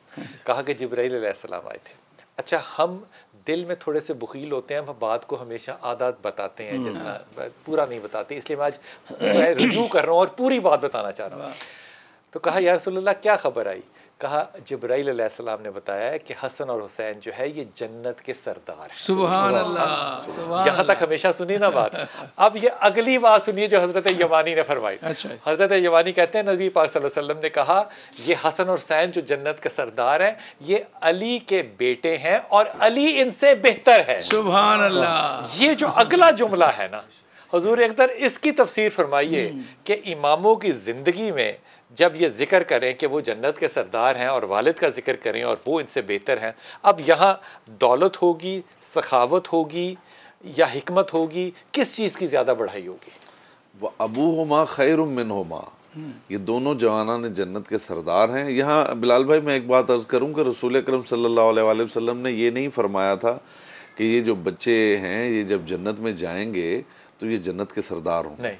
कहा कि जिब्राइल अलैहिस्सलाम आए थे। अच्छा, हम दिल में थोड़े से बुखील होते हैं, हम बात को हमेशा आदात बताते हैं, जितना पूरा नहीं बताते, इसलिए मैं आज रुजू कर रहा हूँ और पूरी बात बताना चाह रहा हूँ। तो कहा या रसूलल्लाह क्या खबर आई? कहा जिब्राइल अलैहिस्सलाम ने बताया कि हसन और हुसैन जो है ये जन्नत के सरदार हैं। सुभान अल्लाह। यहाँ तक हमेशा सुनी ना बात। अब ये अगली बात सुनिए जो हज़रत यमानी ने फरमाई। अच्छा। हज़रत यमानी कहते हैं नबी पाक सल्लल्लाहु अलैहि वसल्लम ने कहा ये हसन और हुसैन जो जन्नत के सरदार हैं ये अली के बेटे हैं और अली इनसे बेहतर है। सुभान अल्लाह। ये जो अगला जुमला है ना हुजूर अकबर, इसकी तफसीर फरमाइए कि इमामों की ज़िंदगी में जब ये जिक्र करें कि वो जन्नत के सरदार हैं और वालिद का जिक्र करें और वो इनसे बेहतर हैं, अब यहाँ दौलत होगी, सखावत होगी या हिकमत होगी, किस चीज़ की ज़्यादा बढ़ाई होगी? व अबूहुमा खैरुम मिनहुमा, ये दोनों जवाना ने जन्नत के सरदार हैं। यहाँ बिलाल भाई मैं एक बात अर्ज़ करूँ कि रसूल अकरम सल्लल्लाहु अलैहि वसल्लम ने ये नहीं फरमाया था कि ये जो बच्चे हैं ये जब जन्नत में जाएंगे तो ये जन्नत के सरदार हों। नहीं,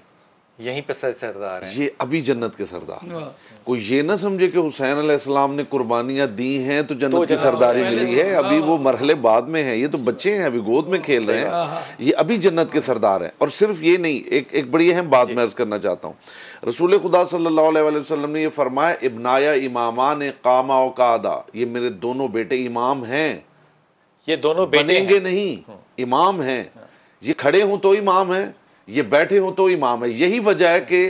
यहीं पे सरदार हैं, ये अभी जन्नत के सरदार। कोई ये ना समझे कि हुसैन अलैहिस्सलाम ने कुर्बानियाँ दी हैं तो जन्नत की सरदारी मिली है, अभी वो मरहले बाद में है, ये तो बच्चे हैं अभी गोद में खेल रहे हैं, ये अभी जन्नत के सरदार हैं। और सिर्फ ये नहीं, एक बड़ी अहम बात मैं अर्ज़ करना चाहता हूँ, रसूल खुदा सल्लल्लाहु अलैहि वसल्लम ने ये फरमाया इब्नाया इमामान कामा व कादा, ये मेरे दोनों बेटे इमाम हैं। ये दोनों बनेंगे नहीं, इमाम हैं। ये खड़े हों तो इमाम हैं, ये बैठे हों तो इमाम है। यही वजह है कि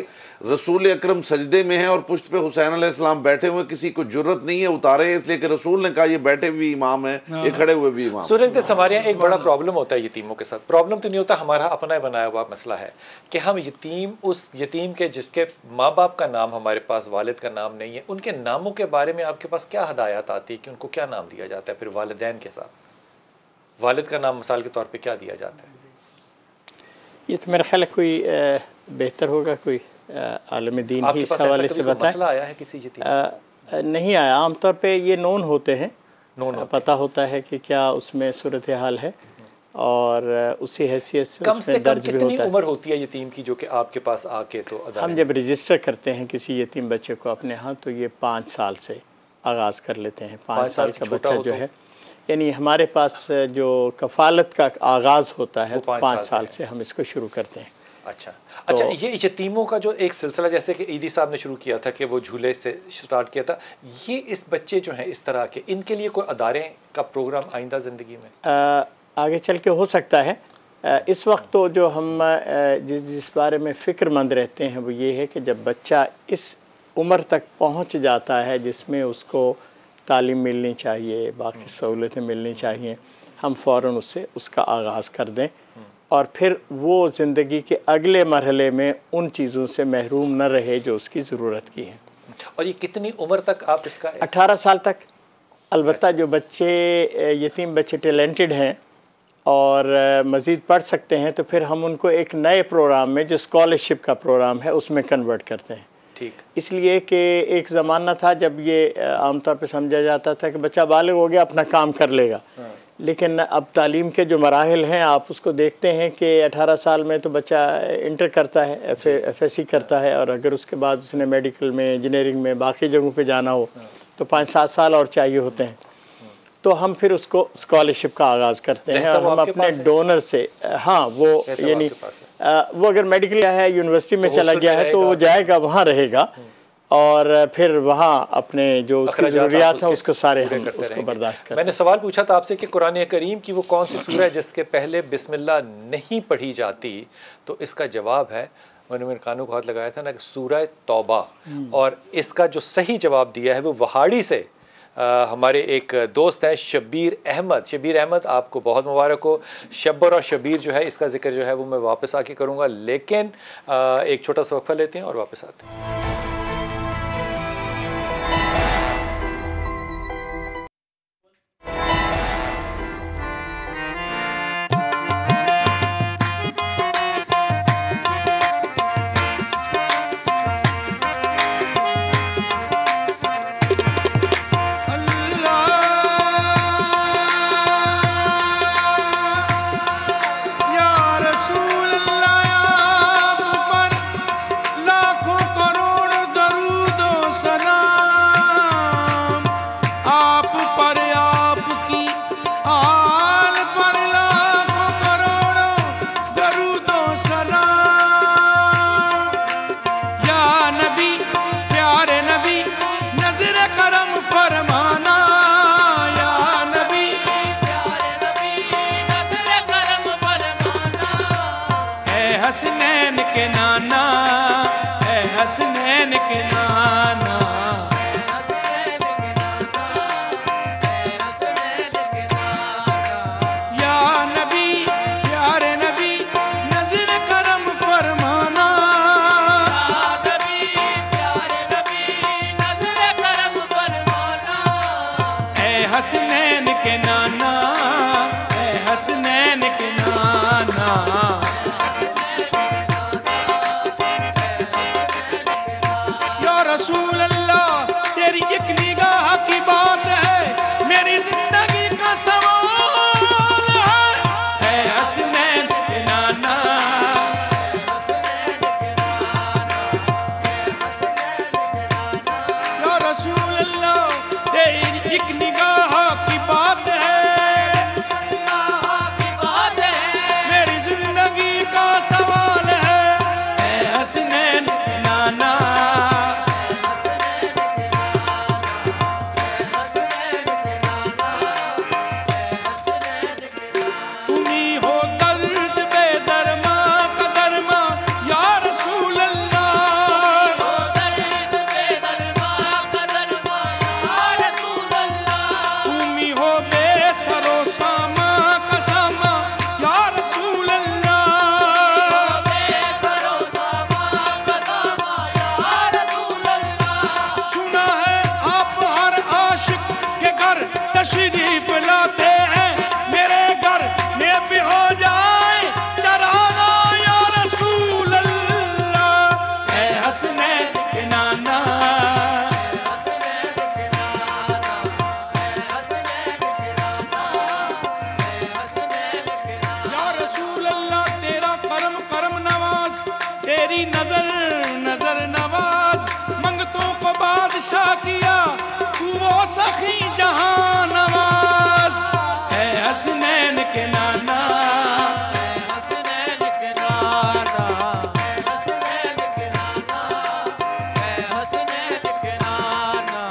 रसूल अकरम सजदे में है और पुष्ट पे हुसैन अलैहिस्सलाम बैठे हुए, किसी को जुर्रत नहीं है उतारे, इसलिए कि रसूल ने कहा ये बैठे भी इमाम है, ये खड़े हुए भी इमाम। सूरज हमारे यहाँ एक बड़ा प्रॉब्लम होता है यतीमों के साथ। प्रॉब्लम तो नहीं होता, हमारा अपना बनाया हुआ मसला है कि हम यतीम, उस यतीम के जिसके माँ बाप का नाम हमारे पास, वालिद का नाम नहीं है, उनके नामों के बारे में आपके पास क्या हदायत आती है कि उनको क्या नाम दिया जाता है? फिर वालिदैन के साथ वालिद का नाम मिसाल के तौर पर क्या दिया जाता है? ये तो मेरा ख्याल है कोई बेहतर होगा कोई आलम दीन ही इस हवाले से बताए। मसला आया है किसी नहीं आया, आमतौर पे ये नोन होते हैं, पता होता है कि क्या उसमें सूरत हाल है और उसी हैसियत से कम उसमें दर्ज भी होता है। उम्र होती है यतीम की जो कि आपके पास आके तो हम जब रजिस्टर करते हैं किसी यतीम बच्चे को अपने यहाँ तो ये 5 साल से आगाज़ कर लेते हैं। 5 साल का बच्चा जो है, यानी हमारे पास जो कफ़ालत का आगाज़ होता है तो 5 साल से हम इसको शुरू करते हैं। अच्छा अच्छा, ये यतीमों का जो एक सिलसिला जैसे कि ईदी साहब ने शुरू किया था कि वो झूले से स्टार्ट किया था, ये इस बच्चे जो हैं इस तरह के, इनके लिए कोई अदारे का प्रोग्राम आइंदा ज़िंदगी में आगे चल के हो सकता है। इस वक्त तो जो हम जिस बारे में फ़िक्रमंद रहते हैं वो ये है कि जब बच्चा इस उम्र तक पहुँच जाता है जिसमें उसको तालीम मिलनी चाहिए, बाकी सहूलतें मिलनी चाहिए, हम फ़ौरन उससे उसका आगाज़ कर दें और फिर वो ज़िंदगी के अगले मरहले में उन चीज़ों से महरूम न रहे जो उसकी ज़रूरत की हैं। और ये कितनी उम्र तक आप इसका? 18 साल तक। अलबत्ता जो बच्चे यतीम बच्चे टैलेंटेड हैं और मज़ीद पढ़ सकते हैं तो फिर हम उनको एक नए प्रोग्राम में जो स्कॉलरशिप का प्रोग्राम है उसमें कन्वर्ट करते हैं। ठीक। इसलिए कि एक ज़माना था जब ये आमतौर पे समझा जाता था कि बच्चा बालिग हो गया अपना काम कर लेगा, लेकिन अब तालीम के जो मराहिल हैं आप उसको देखते हैं कि 18 साल में तो बच्चा इंटर करता है, FSC करता है, और अगर उसके बाद उसने मेडिकल में, इंजीनियरिंग में, बाकी जगहों पे जाना हो तो 5-7 साल और चाहिए होते हैं। तो हम फिर उसको स्कॉलरशिप का आगाज़ करते हैं और हम अपने डोनर से, हाँ वो यानी वो अगर मेडिकल है, यूनिवर्सिटी में चला गया है तो वो जाएगा, वहाँ रहेगा और फिर वहाँ अपने जो उसकी ज़रूरियात हैं उसको सारे हम उसको बर्दाश्त करें। मैंने सवाल पूछा था आपसे कि कुरान करीम की वो कौन सी सूरह है जिसके पहले बिस्मिल्लाह नहीं पढ़ी जाती, तो इसका जवाब है, मैंने मेरे कानों को हाथ लगाया था ना, कि सूरह तौबा। और इसका जो सही जवाब दिया है वो वहाड़ी से हमारे एक दोस्त हैं शबीर अहमद। शबीर अहमद, आपको बहुत मुबारक हो। शब्बर और शबीर जो है इसका जिक्र जो है वो मैं वापस आके करूँगा, लेकिन एक छोटा सा वक्फा लेते हैं और वापस आते हैं। हसनैन के नाना, ऐ हसनैन के नाना, या नबी प्यारे नबी नज़र करम फरमाना, ऐ हसनैन के नाना, ऐ हसनैन के नाना। रसूल अल्लाह तेरी एक निगाह की बात है, मेरी जिंदगी का सवाल है, हसनैन के नाना, या रसूल अल्लाह तेरी एक निगाह की बात है, मेरी जिंदगी का सवाल है, हसनैन के नाना। तशरीफ लाते हैं मेरे घर में भी हो जाए चरागा, या रसूल अल्लाह, ऐ हसनैन के नाना, या रसूल अल्लाह तेरा करम करम नवाज, तेरी नजर नजर नवाज, मंगतों को बादशाह किया तू वो सखी जहां नवाज, है हसनैन के नाना, हसनैन के नाना, हसनैन के नाना, हसनैन के नाना।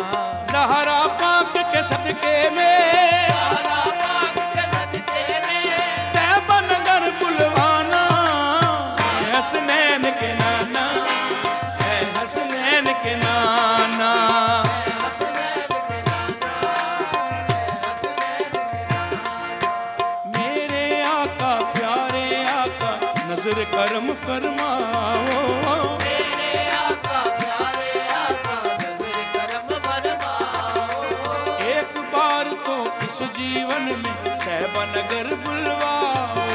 ज़हरा पाक के सदके में, ज़हरा पाक के सदके में, तैबा नगर बुलवाना, है हसनैन के नाना, है हसनैन के नाना। नज़र करम फरमाओ, मेरे आका प्यारे आका नज़र करम फरमाओ, एक बार तो इस जीवन में तैबा नगर बुलवाओ,